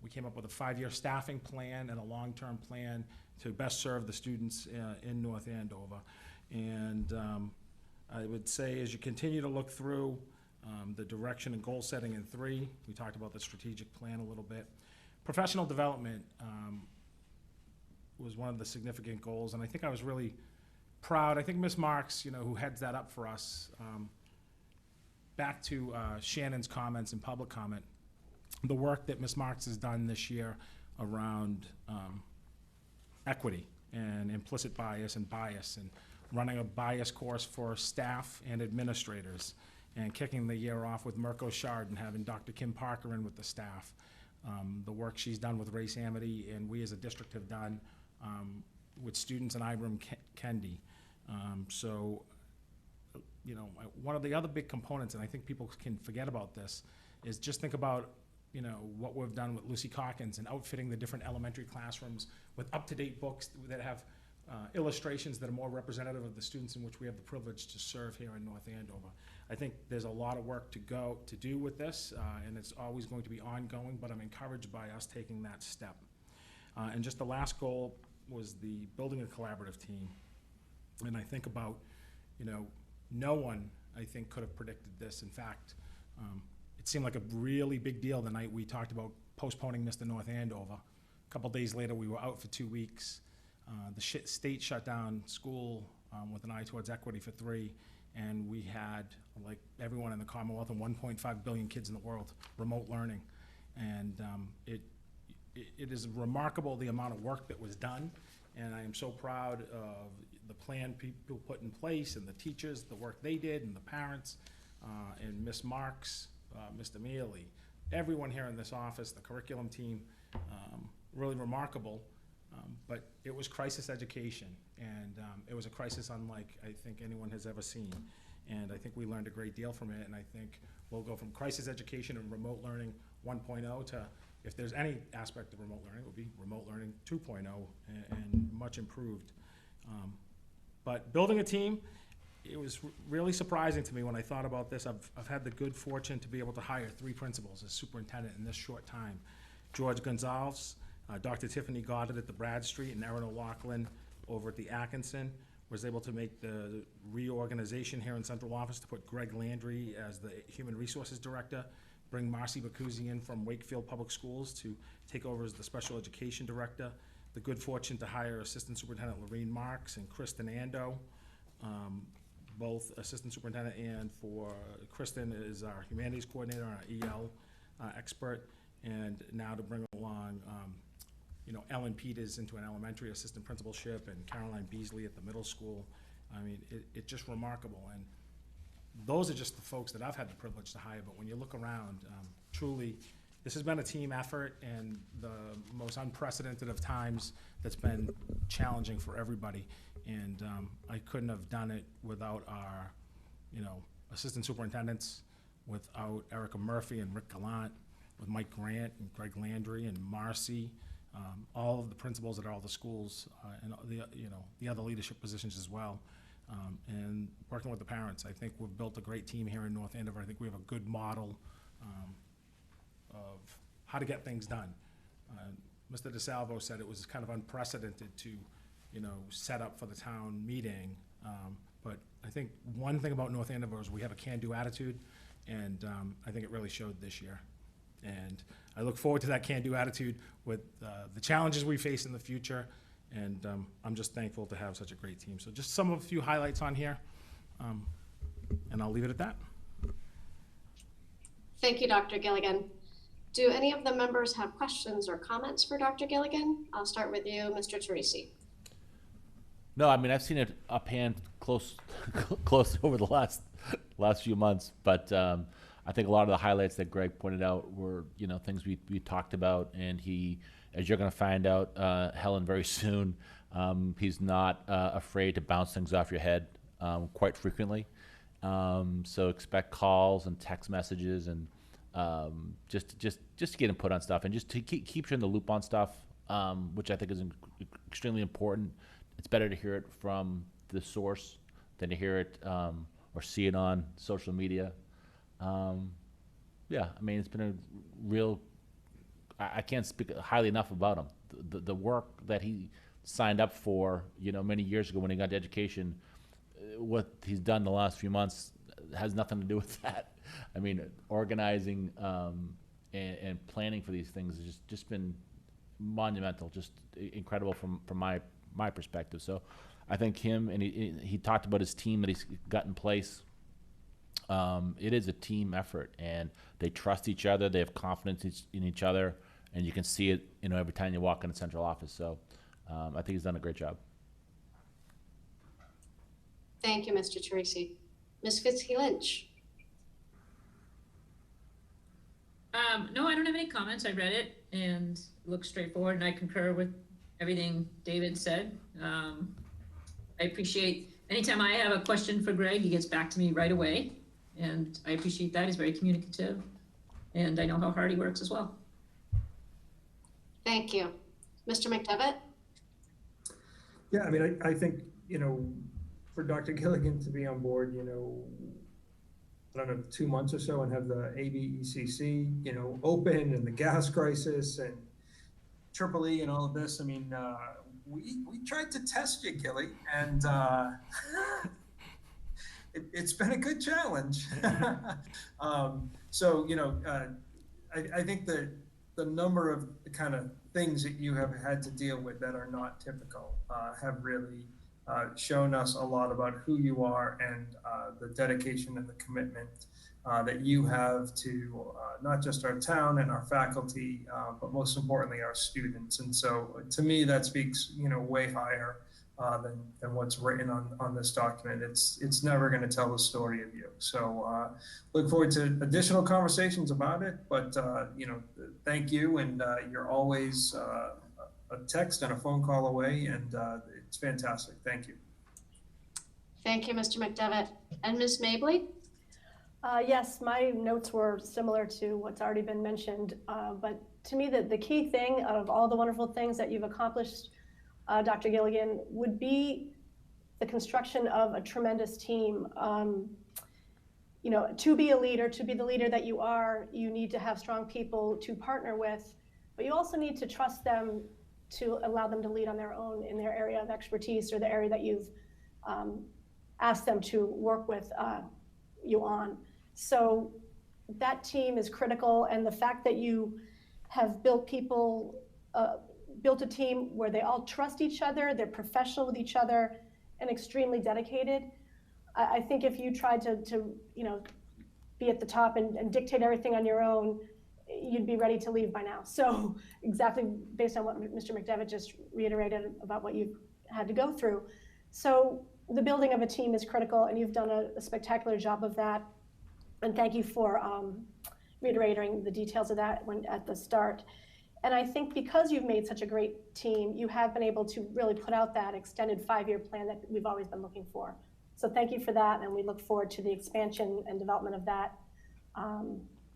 we came up with a 5-year staffing plan and a long-term plan to best serve the students in North Andover. And I would say as you continue to look through the direction and goal setting in 3, we talked about the strategic plan a little bit. Professional development was one of the significant goals, and I think I was really proud. I think Ms. Marks, who heads that up for us, back to Shannon's comments and public comment, the work that Ms. Marks has done this year around equity and implicit bias and running a bias course for staff and administrators, and kicking the year off with Mirko Shard and having Dr. Kim Parker in with the staff. The work she's done with Race Amity and we as a district have done with students in Ibram Kendi. One of the other big components, and I think people can forget about this, is just think about what we've done with Lucy Calkins and outfitting the different elementary classrooms with up-to-date books that have illustrations that are more representative of the students in which we have the privilege to serve here in North Andover. I think there's a lot of work to do with this, and it's always going to be ongoing, but I'm encouraged by us taking that step. And just the last goal was the building a collaborative team. And I think about, no one, I think, could have predicted this. In fact, it seemed like a really big deal the night we talked about postponing Mr. North Andover. A couple days later, we were out for 2 weeks. The state shut down school with an eye towards equity for 3, and we had, like everyone in the Commonwealth and 1.5 billion kids in the world, remote learning. And it is remarkable the amount of work that was done, and I am so proud of the plan people put in place, and the teachers, the work they did, and the parents, and Miss Marks, Mr. Mabley, everyone here in this office, the curriculum team, really remarkable. But it was crisis education, and it was a crisis unlike I think anyone has ever seen. And I think we learned a great deal from it, and I think we'll go from crisis education and remote learning 1.0 to, if there's any aspect of remote learning, it will be remote learning 2.0 and much improved. But building a team, it was really surprising to me when I thought about this. I've had the good fortune to be able to hire 3 principals as superintendent in this short time. George Gonzalez, Dr. Tiffany Goddard at the Bradstreet, and Erin O'Loughlin over at the Atkinson. Was able to make the reorganization here in central office to put Greg Landry as the Human Resources Director, bring Marcy Bacuzzi in from Wakefield Public Schools to take over as the Special Education Director. The good fortune to hire Assistant Superintendent Lorene Marks and Kristen Ando, both Assistant Superintendent, and for Kristen is our Humanities Coordinator, our EL expert, and now to bring along Ellen Peters into an elementary assistant principalship, and Caroline Beasley at the middle school. I mean, it's just remarkable. And those are just the folks that I've had the privilege to hire. But when you look around, truly, this has been a team effort, and the most unprecedented of times that's been challenging for everybody. And I couldn't have done it without our, assistant superintendents, without Erica Murphy and Rick Gallant, with Mike Grant and Greg Landry and Marcy, all of the principals at all the schools, and the other leadership positions as well, and working with the parents. I think we've built a great team here in North Andover. I think we have a good model of how to get things done. Mr. DeSalvo said it was kind of unprecedented to, set up for the town meeting. But I think one thing about North Andover is we have a can-do attitude, and I think it really showed this year. And I look forward to that can-do attitude with the challenges we face in the future, and I'm just thankful to have such a great team. So just a few highlights on here, and I'll leave it at that. Thank you, Dr. Gilligan. Do any of the members have questions or comments for Dr. Gilligan? I'll start with you, Mr. Teresi. No, I mean, I've seen it uphand close over the last few months, but I think a lot of the highlights that Greg pointed out were, things we talked about, and he, as you're going to find out, Helen, very soon, he's not afraid to bounce things off your head quite frequently. So expect calls and text messages, and just to get input on stuff, and just to keep you in the loop on stuff, which I think is extremely important. It's better to hear it from the source than to hear it or see it on social media. Yeah, I mean, it's been a real, I can't speak highly enough about him. The work that he signed up for, many years ago when he got to education, what he's done the last few months has nothing to do with that. I mean, organizing and planning for these things has just been monumental, just incredible from my perspective. So I think him, and he talked about his team that he's got in place. It is a team effort, and they trust each other. They have confidence in each other, and you can see it, every time you walk in the central office. So I think he's done a great job. Thank you, Mr. Teresi. Ms. Fitzke-Lynch. No, I don't have any comments. I read it and it looks straightforward, and I concur with everything David said. I appreciate anytime I have a question for Greg, he gets back to me right away, and I appreciate that. He's very communicative, and I know how hard he works as well. Thank you. Mr. McDevitt? Yeah, I mean, I think, for Dr. Gilligan to be on board, I don't know, 2 months or so, and have the ABECC, open, and the gas crisis and Triple E and all of this. I mean, we tried to test you, Gilly, and it's been a good challenge. So, I think that the number of kind of things that you have had to deal with that are not typical have really shown us a lot about who you are, and the dedication and the commitment that you have to not just our town and our faculty, but most importantly, our students. And so to me, that speaks, way higher than what's written on this document. It's never going to tell the story of you. So look forward to additional conversations about it. But thank you, and you're always a text and a phone call away, and it's fantastic. Thank you. Thank you, Mr. McDevitt. And Ms. Mabley? Yes, my notes were similar to what's already been mentioned, but to me, the key thing of all the wonderful things that you've accomplished, Dr. Gilligan, would be the construction of a tremendous team. To be a leader, to be the leader that you are, you need to have strong people to partner with, but you also need to trust them to allow them to lead on their own in their area of expertise or the area that you've asked them to work with you on. So that team is critical, and the fact that you have built a team where they all trust each other, they're professional with each other, and extremely dedicated. I think if you tried to be at the top and dictate everything on your own, you'd be ready to leave by now. So exactly based on what Mr. McDevitt just reiterated about what you've had to go through. So the building of a team is critical, and you've done a spectacular job of that. And thank you for reiterating the details of that at the start. And I think because you've made such a great team, you have been able to really put out that extended 5-year plan that we've always been looking for. So thank you for that, and we look forward to the expansion and development of that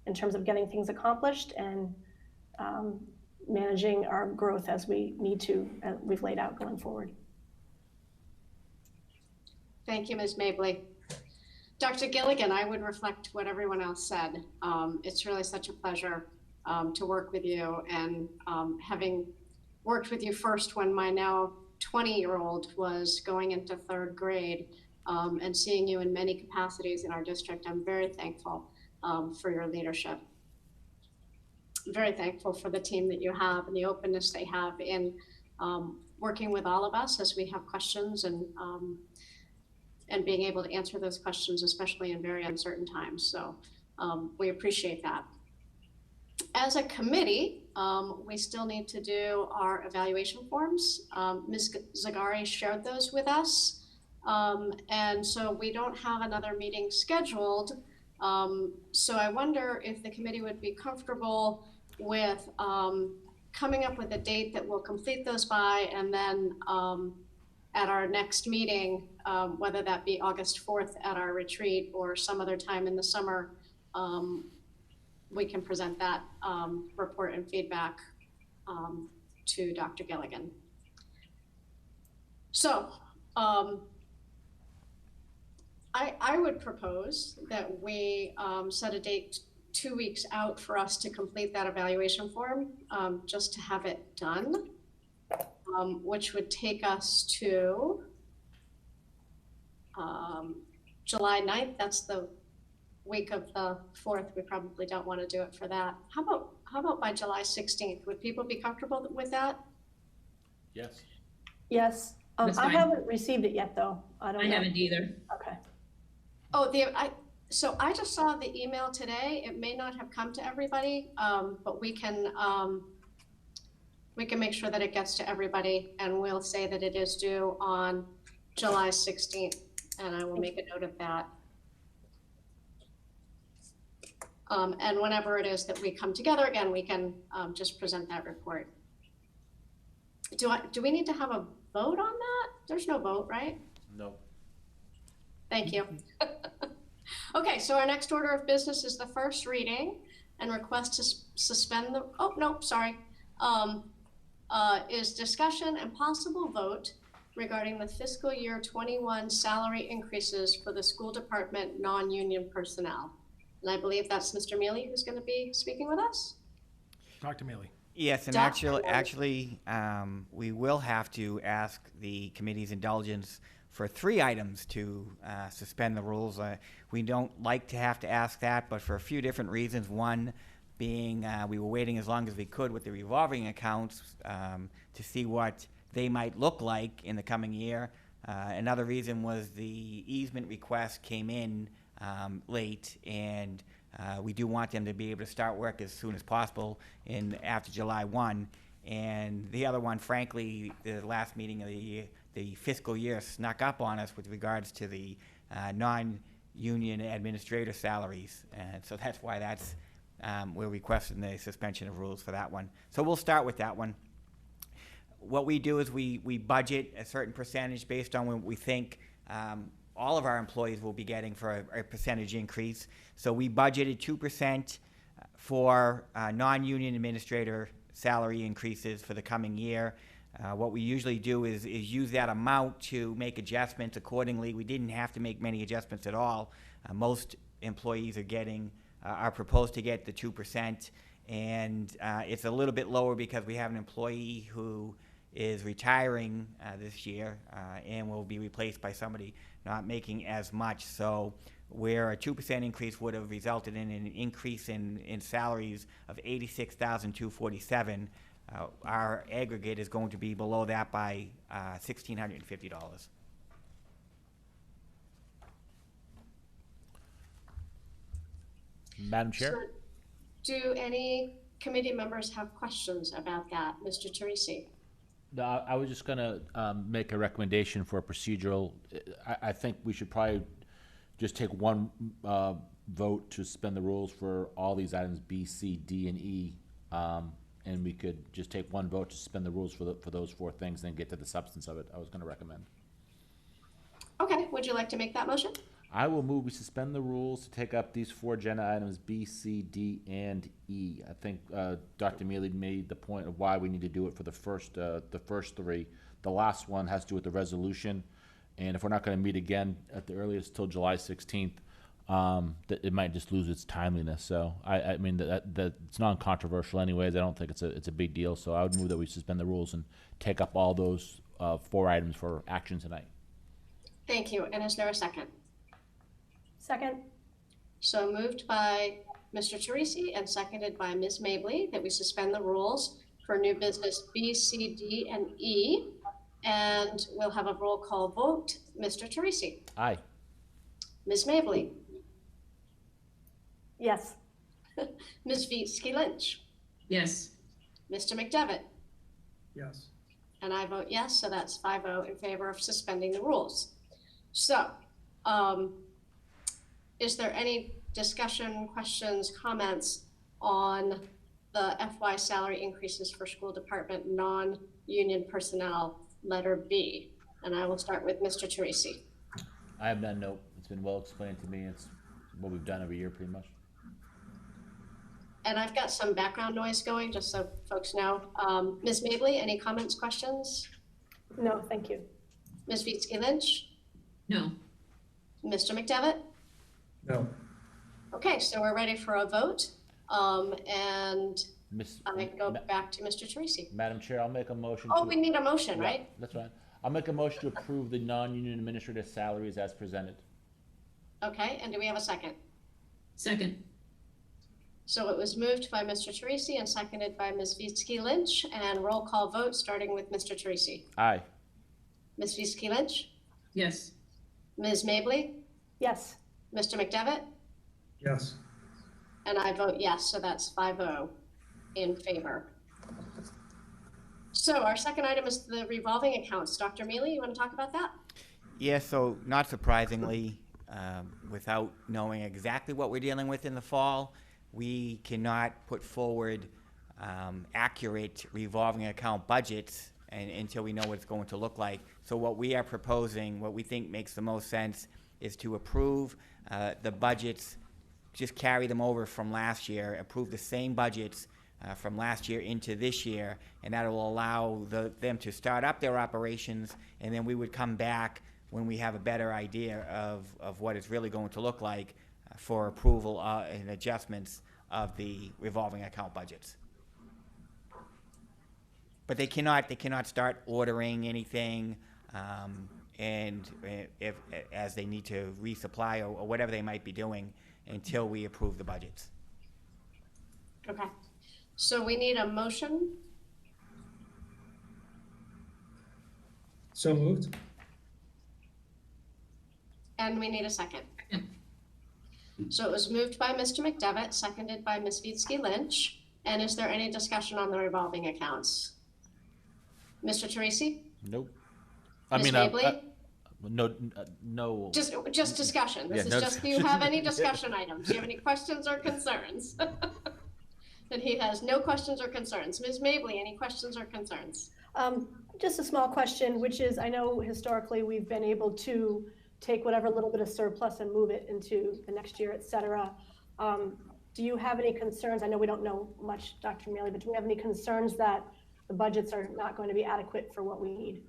in terms of getting things accomplished and managing our growth as we need to, we've laid out going forward. Thank you, Ms. Mabley. Dr. Gilligan, I would reflect what everyone else said. It's really such a pleasure to work with you, and having worked with you first when my now 20-year-old was going into 3rd grade, and seeing you in many capacities in our district, I'm very thankful for your leadership. Very thankful for the team that you have and the openness they have in working with all of us as we have questions, and being able to answer those questions, especially in very uncertain times. So we appreciate that. As a committee, we still need to do our evaluation forms. Ms. Zagari shared those with us. And so we don't have another meeting scheduled. So I wonder if the committee would be comfortable with coming up with a date that we'll complete those by, and then at our next meeting, whether that be August 4th at our retreat or some other time in the summer, we can present that report and feedback to Dr. Gilligan. So I would propose that we set a date 2 weeks out for us to complete that evaluation form, just to have it done. Which would take us to July 9th. That's the week of the 4th. We probably don't want to do it for that. How about by July 16th? Would people be comfortable with that? Yes. Yes. I haven't received it yet, though. I haven't either. Okay. Oh, so I just saw the email today. It may not have come to everybody, but we can make sure that it gets to everybody, and we'll say that it is due on July 16th, and I will make a note of that. And whenever it is that we come together again, we can just present that report. Do we need to have a vote on that? There's no vote, right? No. Thank you. Okay, so our next order of business is the first reading and request to suspend the, oh, no, sorry. Is discussion and possible vote regarding the fiscal year 21 salary increases for the school department non-union personnel. And I believe that's Mr. Mealy who's going to be speaking with us. Dr. Mealy. Yes, and Dr. actually, we will have to ask the committee's indulgence for 3 items to suspend the rules. We don't like to have to ask that, but for a few different reasons. One being we were waiting as long as we could with the revolving accounts to see what they might look like in the coming year. Another reason was the easement request came in late, and we do want them to be able to start work as soon as possible after July 1. And the other one, frankly, the last meeting of the the fiscal year snuck up on us with regards to the non-union administrator salaries. And so that's why we're requesting the suspension of rules for that one. So we'll start with that one. What we do is we budget a certain percentage based on what we think all of our employees will be getting for a percentage increase. So we budgeted 2% for non-union administrator salary increases for the coming year. What we usually do is use that amount to make adjustments accordingly. We didn't have to make many adjustments at all. Most employees are proposed to get the 2%, and it's a little bit lower because we have an employee who is retiring this year and will be replaced by somebody not making as much. So where a 2% increase would have resulted in an increase in salaries of $86,247, our aggregate is going to be below that by $1,650. Madam Chair? So, do any committee members have questions about that? Mr. Teresi? No, I was just gonna make a recommendation for a procedural. I think we should probably just take one vote to suspend the rules for all these items, B, C, D, and E. And we could just take one vote to suspend the rules for those four things, then get to the substance of it. I was gonna recommend. Okay, would you like to make that motion? I will move we suspend the rules to take up these four agenda items, B, C, D, and E. I think Dr. Mabley made the point of why we need to do it for the first three. The last one has to do with the resolution, and if we're not going to meet again at the earliest till July 16th, that it might just lose its timeliness. So I mean that it's non-controversial anyways. I don't think it's a big deal. So I would move that we suspend the rules and take up all those four items for action tonight. Thank you. And is there a second? Second. So moved by Mr. Teresi and seconded by Ms. Mabley that we suspend the rules for new business B, C, D, and E. And we'll have a roll call vote. Mr. Teresi? Aye. Ms. Mabley? Yes. Ms. Vitsky-Lynch? Yes. Mr. McDevitt? Yes. And I vote yes, so that's 5-0 in favor of suspending the rules. So, is there any discussion, questions, comments on the FY salary increases for school department non-union personnel, letter B? And I will start with Mr. Teresi. I have none. Nope. It's been well explained to me. It's what we've done every year, pretty much. And I've got some background noise going, just so folks know. Ms. Mabley, any comments, questions? No, thank you. Ms. Vitsky-Lynch? No. Mr. McDevitt? No. Okay, so we're ready for a vote. And I go back to Mr. Teresi. Madam Chair, I'll make a motion. Oh, we need a motion, Yeah, right? that's right. I'll make a motion to approve the non-union administrative salaries as presented. Okay, and do we have a second? Second. So it was moved by Mr. Teresi and seconded by Ms. Vitsky-Lynch, and roll call vote starting with Mr. Teresi. Aye. Ms. Vitsky-Lynch? Yes. Ms. Mabley? Yes. Mr. McDevitt? Yes. And I vote yes, so that's 5-0 in favor. So our second item is the revolving accounts. Dr. Mabley, you want to talk about that? Yeah, so not surprisingly, without knowing exactly what we're dealing with in the fall, we cannot put forward accurate revolving account budgets until we know what it's going to look like. So what we are proposing, what we think makes the most sense, is to approve the budgets, just carry them over from last year, approve the same budgets from last year into this year, and that will allow them to start up their operations, and then we would come back when we have a better idea of what it's really going to look like for approval and adjustments of the revolving account budgets. But they cannot start ordering anything, and as they need to resupply or whatever they might be doing until we approve the budgets. Okay. So we need a motion. So moved. And we need a second. So it was moved by Mr. McDevitt, seconded by Ms. Vitsky-Lynch. And is there any discussion on the revolving accounts? Mr. Teresi? Nope. I Ms. mean, Mabley? no. Just discussion. This Yeah, is no just, do you have any discussion items? Do you have any questions or concerns? That he has no questions or concerns. Ms. Mabley, any questions or concerns? Just a small question, which is, I know historically we've been able to take whatever little bit of surplus and move it into the next year, et cetera. Do you have any concerns? I know we don't know much, Dr. Mealy, but do we have any concerns that the budgets are not going to be adequate for what we need?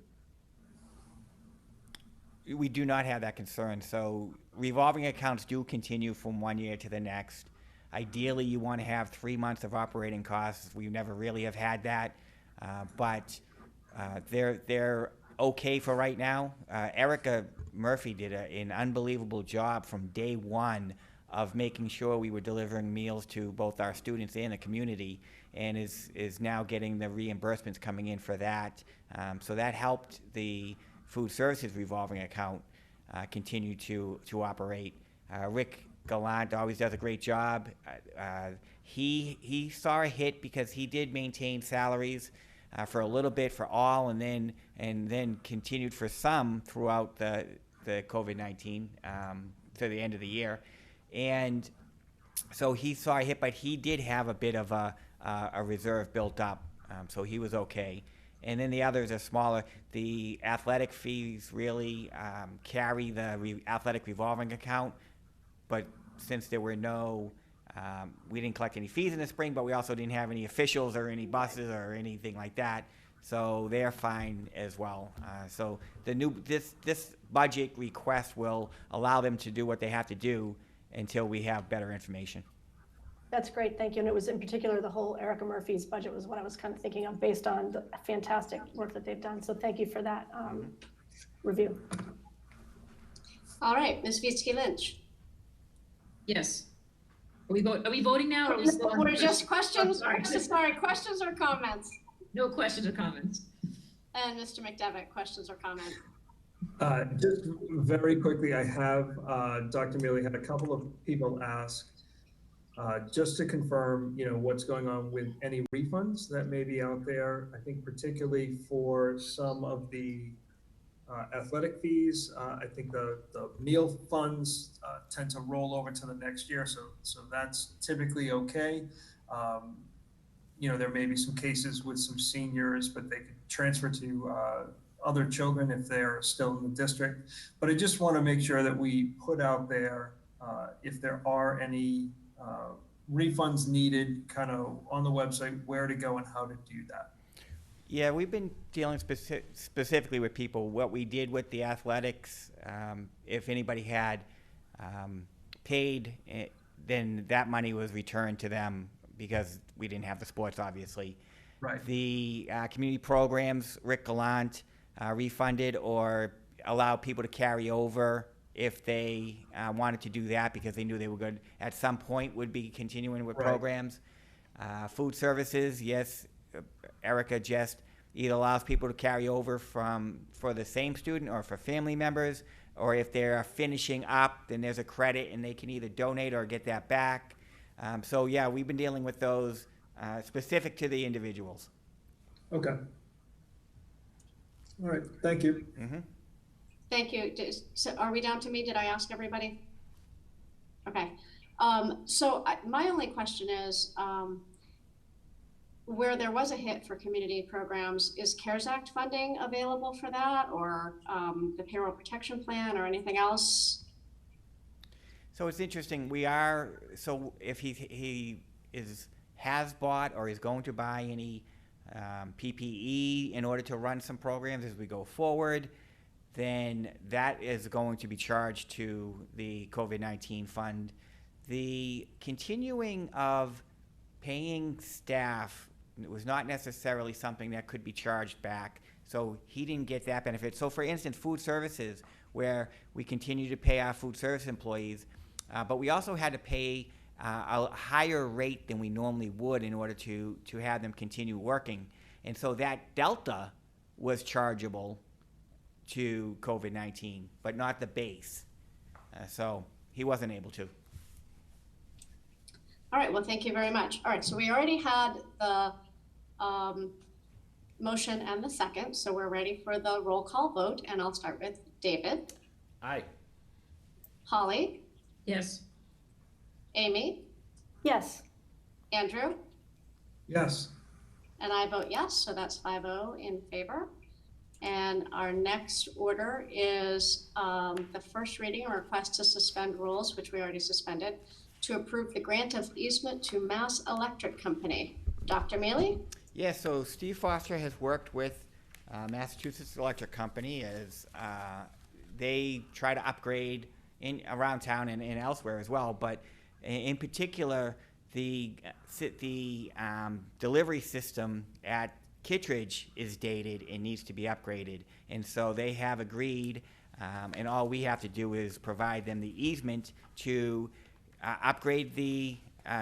We do not have that concern. So revolving accounts do continue from one year to the next. Ideally, you want to have 3 months of operating costs. We never really have had that, but they're okay for right now. Erica Murphy did an unbelievable job from day one of making sure we were delivering meals to both our students and the community, and is now getting the reimbursements coming in for that. So that helped the food services revolving account continue to operate. Rick Gallant always does a great job. He saw a hit because he did maintain salaries for a little bit for all, and then continued for some throughout the COVID-19 to the end of the year, and so he saw a hit, but he did have a bit of a reserve built up, so he was okay. And then the others are smaller. The athletic fees really carry the athletic revolving account, but since there were no, we didn't collect any fees in the spring, but we also didn't have any officials or any buses or anything like that, so they're fine as well. So this budget request will allow them to do what they have to do until we have better information. That's great, thank you. And it was in particular, the whole Erica Murphy's budget was what I was kind of thinking of based on the fantastic work that they've done. So thank you for that review. All right, Ms. Vitsky Lynch. Yes. Are we voting now? Or are we still on We're the just first? questions, Sorry. sorry, questions or comments? No questions or comments. And Mr. McDevitt, questions or comments? Just very quickly, I have, Dr. Mealy had a couple of people ask, just to confirm, what's going on with any refunds that may be out there. I think particularly for some of the athletic fees, I think the meal funds tend to roll over to the next year, so that's typically okay. There may be some cases with some seniors, but they could transfer to other children if they're still in the district. But I just want to make sure that we put out there if there are any refunds needed, kind of on the website, where to go and how to do that. Yeah, we've been dealing specifically with people. What we did with the athletics, if anybody had paid, then that money was returned to them because we didn't have the sports, obviously. Right. The community programs, Rick Gallant refunded or allowed people to carry over if they wanted to do that because they knew they were good at some point would be continuing with programs. Food services, yes, Erica just either allows people to carry over for the same student or for family members, or if they're finishing up, then there's a credit and they can either donate or get that back. So yeah, we've been dealing with those specific to the individuals. Okay. All right, thank you. Mm-hmm. Thank you. So are we down to me? Did I ask everybody? Okay. So my only question is, where there was a hit for community programs, is CARES Act funding available for that, or the payroll protection plan, or anything else? So it's interesting. So if he has bought or is going to buy any PPE in order to run some programs as we go forward, then that is going to be charged to the COVID-19 fund. The continuing of paying staff was not necessarily something that could be charged back, so he didn't get that benefit. So for instance, food services, where we continue to pay our food service employees, but we also had to pay a higher rate than we normally would in order to have them continue working. And so that delta was chargeable to COVID-19, but not the base. So he wasn't able to. All right, well, thank you very much. All right, so we already had the motion and the second, so we're ready for the roll call vote, and I'll start with David, Aye. Holly, Yes. Amy, Yes. Andrew, Yes. and I vote yes, so that's 5-0 in favor. And our next order is the first reading and request to suspend rules, which we already suspended, to approve the grant of easement to Mass Electric Company. Dr. Mabley? Yeah, so Steve Foster has worked with Massachusetts Electric Company as they try to upgrade around town and elsewhere as well. But in particular, the delivery system at Kittredge is dated and needs to be upgraded. And so they have agreed, and all we have to do is provide them the easement to upgrade the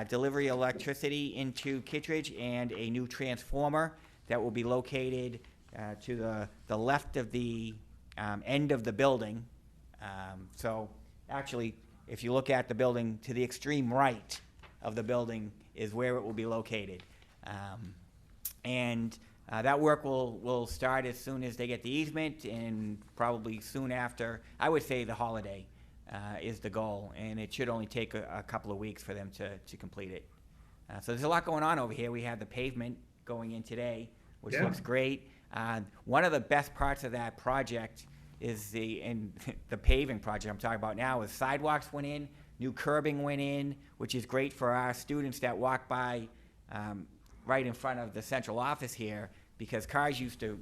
delivery electricity into Kittredge and a new transformer that will be located to the left of the end of the building. So actually, if you look at the building, to the extreme right of the building is where it will be located. And that work will start as soon as they get the easement, and probably soon after, I would say the holiday is the goal, and it should only take a couple of weeks for them to complete it. So there's a lot going on over here. We have the pavement going in today, which looks great. One of the best parts of that project is the paving project I'm talking about now is sidewalks went in, new curbing went in, which is great for our students that walk by right in front of the central office here, because cars used to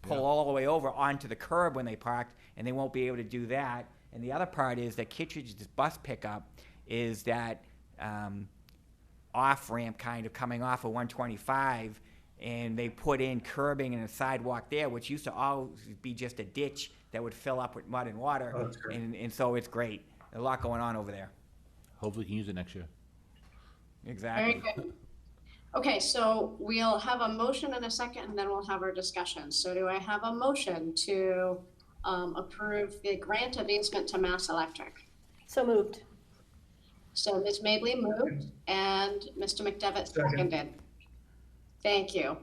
pull all the way over onto the curb when they parked, and they won't be able to do that. And the other part is that Kittredge's bus pickup is that off-ramp kind of coming off of 125, and they put in curbing and a sidewalk there, which used to always be just a ditch that would fill up with mud and water. Oh, that's great. And so it's great. A lot going on over there. Hopefully we can use it next year. Exactly. Very good. Okay, so we'll have a motion and a second, and then we'll have our discussion. So do I have a motion to approve the grant of easement to Mass Electric? So moved. So Ms. Mabley moved and Mr. McDevitt Second. seconded. Thank you.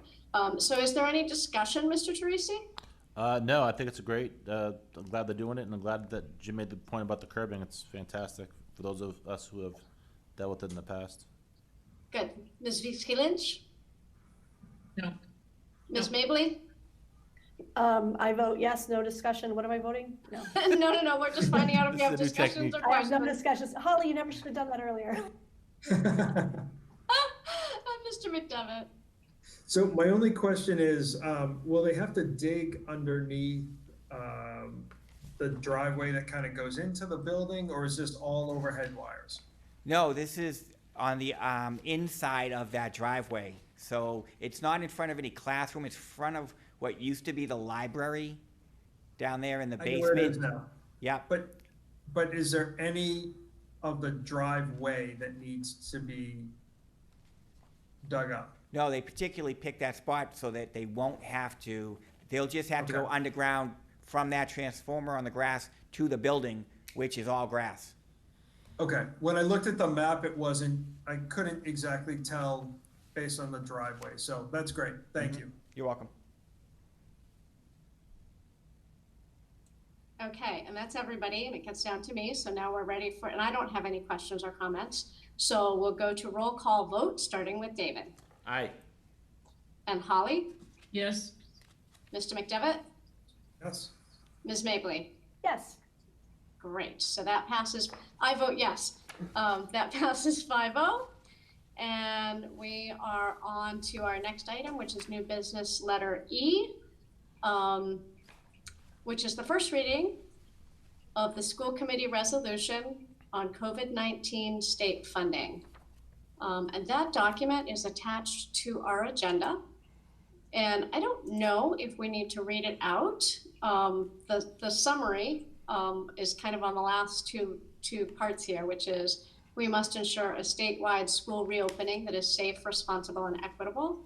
So is there any discussion, Mr. Teresi? No, I think it's a great, I'm glad they're doing it, and I'm glad that Jim made the point about the curbing. It's fantastic for those of us who have dealt with it in the past. Good. Ms. Vicky Lynch? No. Ms. Mabley? I vote yes, no discussion. What am I voting? No. No, we're just finding out if you have This is a new discussions or technique. I have no questions. discussions. Holly, you never should have done that earlier. Mr. McDevitt? So my only question is, will they have to dig underneath the driveway that kind of goes into the building, or is this all overhead wires? No, this is on the inside of that driveway. So it's not in front of any classroom. It's in front of what used to be the library down there in the I know where it is basement. now. Yep. But is there any of the driveway that needs to be dug up? No, they particularly picked that spot so that they won't have to, they'll just have to go Okay. underground from that transformer on the grass to the building, which is all grass. Okay, when I looked at the map, I couldn't exactly tell based on the driveway, so that's great, thank you. You're welcome. Okay, and that's everybody, and it gets down to me, so now we're ready for, and I don't have any questions or comments. So we'll go to roll call vote, starting with David. Aye. And Holly, Yes. Mr. McDevitt, Yes. Ms. Mabley. Yes. Great, so that passes, I vote yes. That passes 5-0. And we are on to our next item, which is new business letter E, which is the first reading of the school committee resolution on COVID-19 state funding. And that document is attached to our agenda. And I don't know if we need to read it out. The summary is kind of on the last two parts here, which is we must ensure a statewide school reopening that is safe, responsible, and equitable,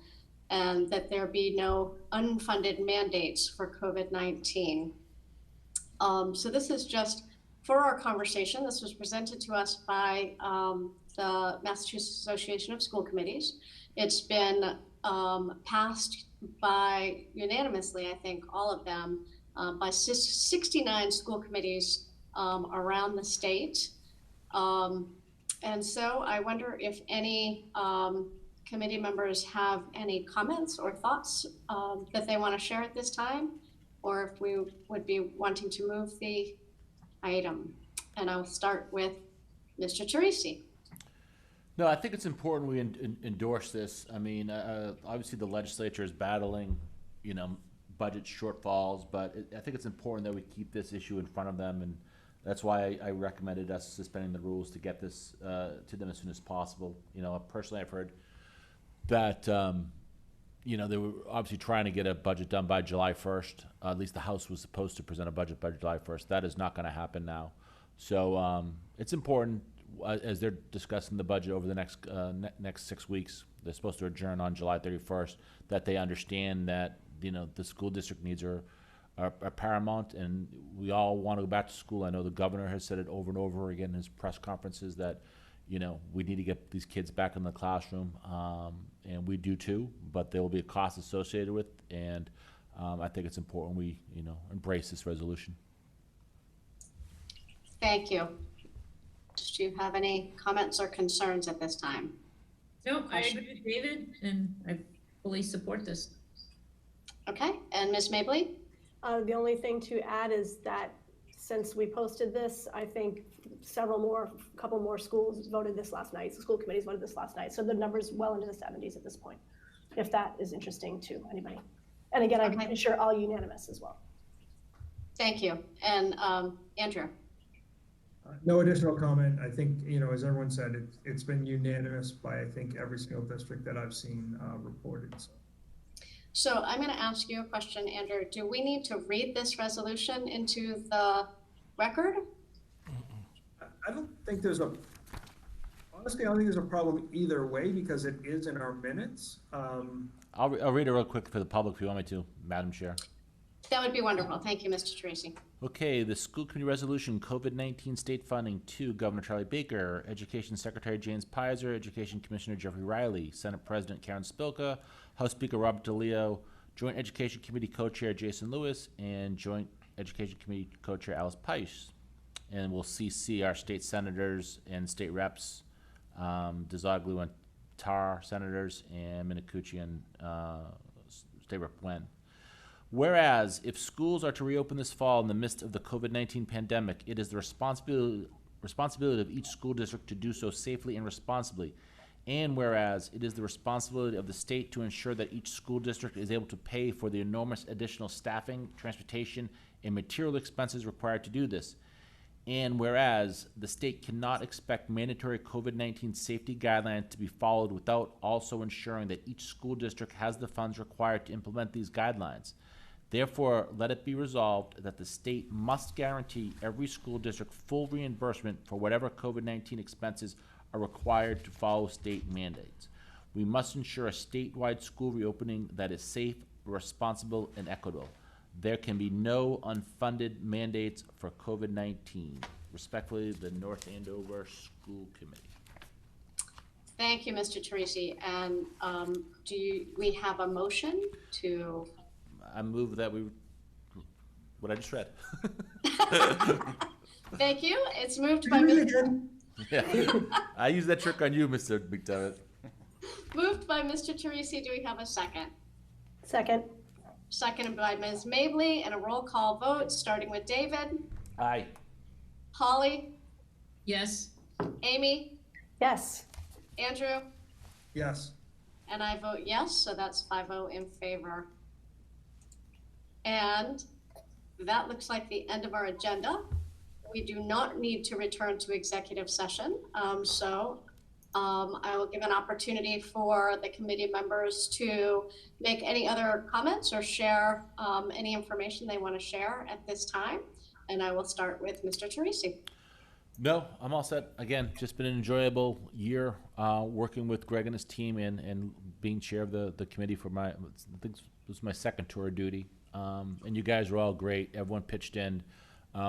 and that there be no unfunded mandates for COVID-19. So this is just for our conversation. This was presented to us by the Massachusetts Association of School Committees. It's been passed by unanimously, I think, all of them, by 69 school committees around the state. And so I wonder if any committee members have any comments or thoughts that they want to share at this time, or if we would be wanting to move the item. And I'll start with Mr. Teresi. No, I think it's important we endorse this. I mean, obviously the legislature is battling, budget shortfalls, but I think it's important that we keep this issue in front of them, and that's why I recommended us suspending the rules to get this to them as soon as possible. Personally, I've heard that, they were obviously trying to get a budget done by July 1st. At least the House was supposed to present a budget by July 1st. That is not going to happen now. So it's important as they're discussing the budget over the next 6 weeks. They're supposed to adjourn on July 31st. That they understand that the school district needs are paramount, and we all want to go back to school. I know the governor has said it over and over again in his press conferences that we need to get these kids back in the classroom, and we do too. But there will be a cost associated with, and I think it's important we embrace this resolution. Thank you. Do you have any comments or concerns at this time? No, I agree with David, and I fully support this. Okay, and Ms. Mabley? The only thing to add is that since we posted this, I think a couple more schools voted this last night. So school committees voted this last night. So the number's well into the 70s at this point, if that is interesting to anybody. And again, I'm pretty sure all unanimous as well. Thank you. And Andrew? No additional comment. I think, as everyone said, it's been unanimous by, I think, every single district that I've seen reported. So I'm going to ask you a question, Andrew. Do we need to read this resolution into the record? I don't think honestly, I don't think there's a problem either way because it is in our minutes. I'll read it real quick for the public if you want me to, Madam Chair. That would be wonderful. Thank you, Mr. Teresi. Okay, the school committee resolution, COVID-19 state funding to Governor Charlie Baker, Education Secretary James Pizer, Education Commissioner Jeffrey Riley, Senate President Karen Spilka, House Speaker Robert DeLeo, Joint Education Committee Co-Chair Jason Lewis, and Joint Education Committee Co-Chair Alice Peisch. And we'll CC our state senators and state reps, DeZoglu and Tar senators, and Minicucci and State Rep Wen. Whereas, if schools are to reopen this fall in the midst of the COVID-19 pandemic, it is the responsibility of each school district to do so safely and responsibly. And whereas, it is the responsibility of the state to ensure that each school district is able to pay for the enormous additional staffing, transportation, and material expenses required to do this. And whereas, the state cannot expect mandatory COVID-19 safety guidelines to be followed without also ensuring that each school district has the funds required to implement these guidelines. Therefore, let it be resolved that the state must guarantee every school district full reimbursement for whatever COVID-19 expenses are required to follow state mandates. We must ensure a statewide school reopening that is safe, responsible, and equitable. There can be no unfunded mandates for COVID-19. Respectfully, the North Andover School Committee. Thank you, Mr. Teresi. And we have a motion to? I move that what I just read. Thank you. It's moved by Mr. Yeah. I use that trick on you, Mr. McDevitt. Moved by Mr. Teresi. Do we have a second? Second. Seconded by Ms. Mabley, and a roll call vote, starting with David. Aye. Holly. Yes. Amy. Yes. Andrew. Yes. And I vote yes, so that's 5-0 in favor. And that looks like the end of our agenda. We do not need to return to executive session. I will give an opportunity for the committee members to make any other comments or share any information they want to share at this time. And I will start with Mr. Teresi. No, I'm all set. Again, just been an enjoyable year working with Greg and his team and being chair of the committee for I think this was my second tour of duty. And you guys were all great. Everyone pitched in.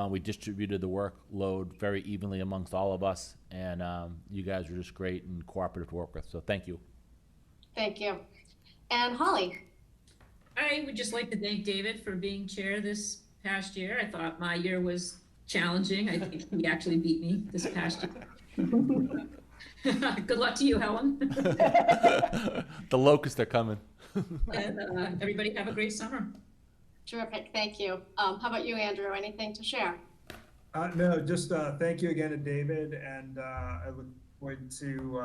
We distributed the workload very evenly amongst all of us, and you guys were just great and cooperative to work with. So thank you. Thank you. And Holly. I would just like to thank David for being chair this past year. I thought my year was challenging. I think he actually beat me this past year. Good luck to you, Helen. The locusts are coming. And everybody have a great summer. Terrific, thank you. How about you, Andrew? Anything to share? No, just thank you again to David, and I look forward to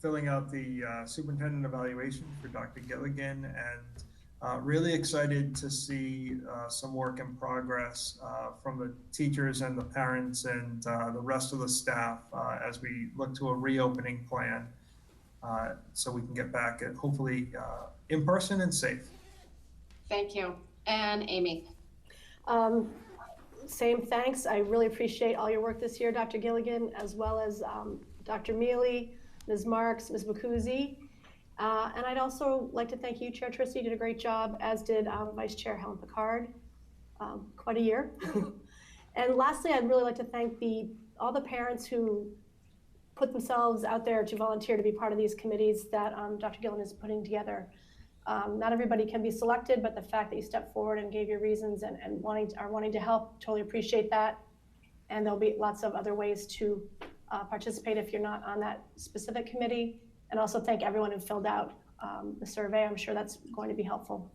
filling out the superintendent evaluation for Dr. Gilligan, and really excited to see some work in progress from the teachers and the parents and the rest of the staff as we look to a reopening plan so we can get back at hopefully in person and safe. Thank you. And Amy? Same thanks. I really appreciate all your work this year, Dr. Gilligan, as well as Dr. Mealy, Ms. Marks, Ms. Bacuzzi. And I'd also like to thank you, Chair Trissy. You did a great job, as did Vice Chair Helen Picard. Quite a year. And lastly, I'd really like to thank all the parents who put themselves out there to volunteer to be part of these committees that Dr. Gilligan is putting together. Not everybody can be selected, but the fact that you stepped forward and gave your reasons and are wanting to help, totally appreciate that. And there'll be lots of other ways to participate if you're not on that specific committee. And also thank everyone who filled out the survey. I'm sure that's going to be helpful.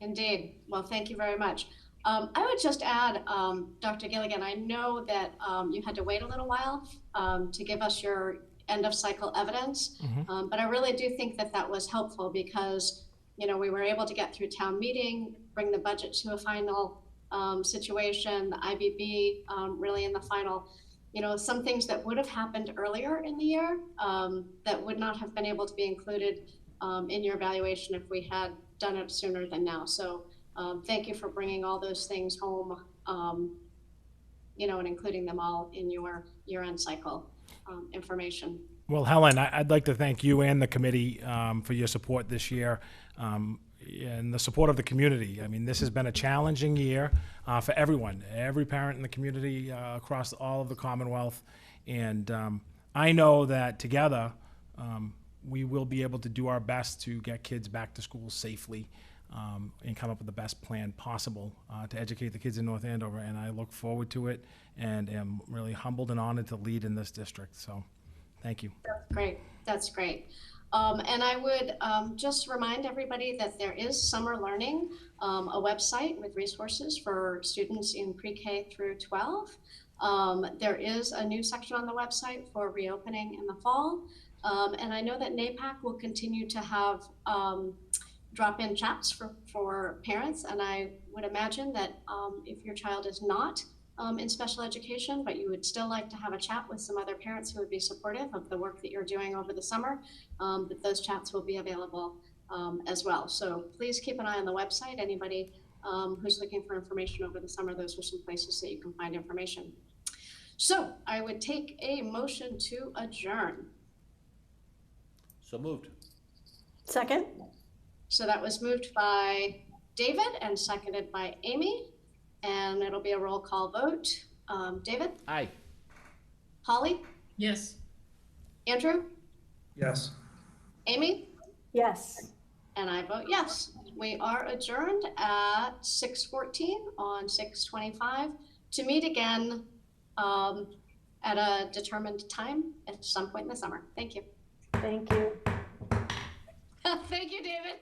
Indeed. Well, thank you very much. I would just add, Dr. Gilligan, I know that you had to wait a little while to give us your end of cycle evidence. But I really do think that that was helpful because, you know, we were able to get through town meeting, bring the budget to a final situation, the IBB really in the final, you know, some things that would have happened earlier in the year that would not have been able to be included in your evaluation if we had done it sooner than now. So thank you for bringing all those things home, you know, and including them all in your year-end cycle information. Well, Helen, I'd like to thank you and the committee for your support this year and the support of the community. I mean, this has been a challenging year for everyone, every parent in the community across all of the Commonwealth. And I know that together we will be able to do our best to get kids back to school safely and come up with the best plan possible to educate the kids in North Andover. And I look forward to it and am really humbled and honored to lead in this district. So thank you. That's great. That's great. And I would just remind everybody that there is Summer Learning, a website with resources for students in pre-K through 12. There is a new section on the website for reopening in the fall. And I know that NAPAC will continue to have drop-in chats for parents. And I would imagine that if your child is not in special education, but you would still like to have a chat with some other parents who would be supportive of the work that you're doing over the summer, that those chats will be available as well. So please keep an eye on the website. Anybody who's looking for information over the summer, those are some places that you can find information. So I would take a motion to adjourn. So moved. Second? So that was moved by David and seconded by Amy. And it'll be a roll call vote. David? Aye. Holly? Yes. Andrew? Yes. Amy? Yes. And I vote yes. We are adjourned at 6:14 on 6/25 to meet again at a determined time at some point in the summer. Thank you. Thank you. Thank you, David.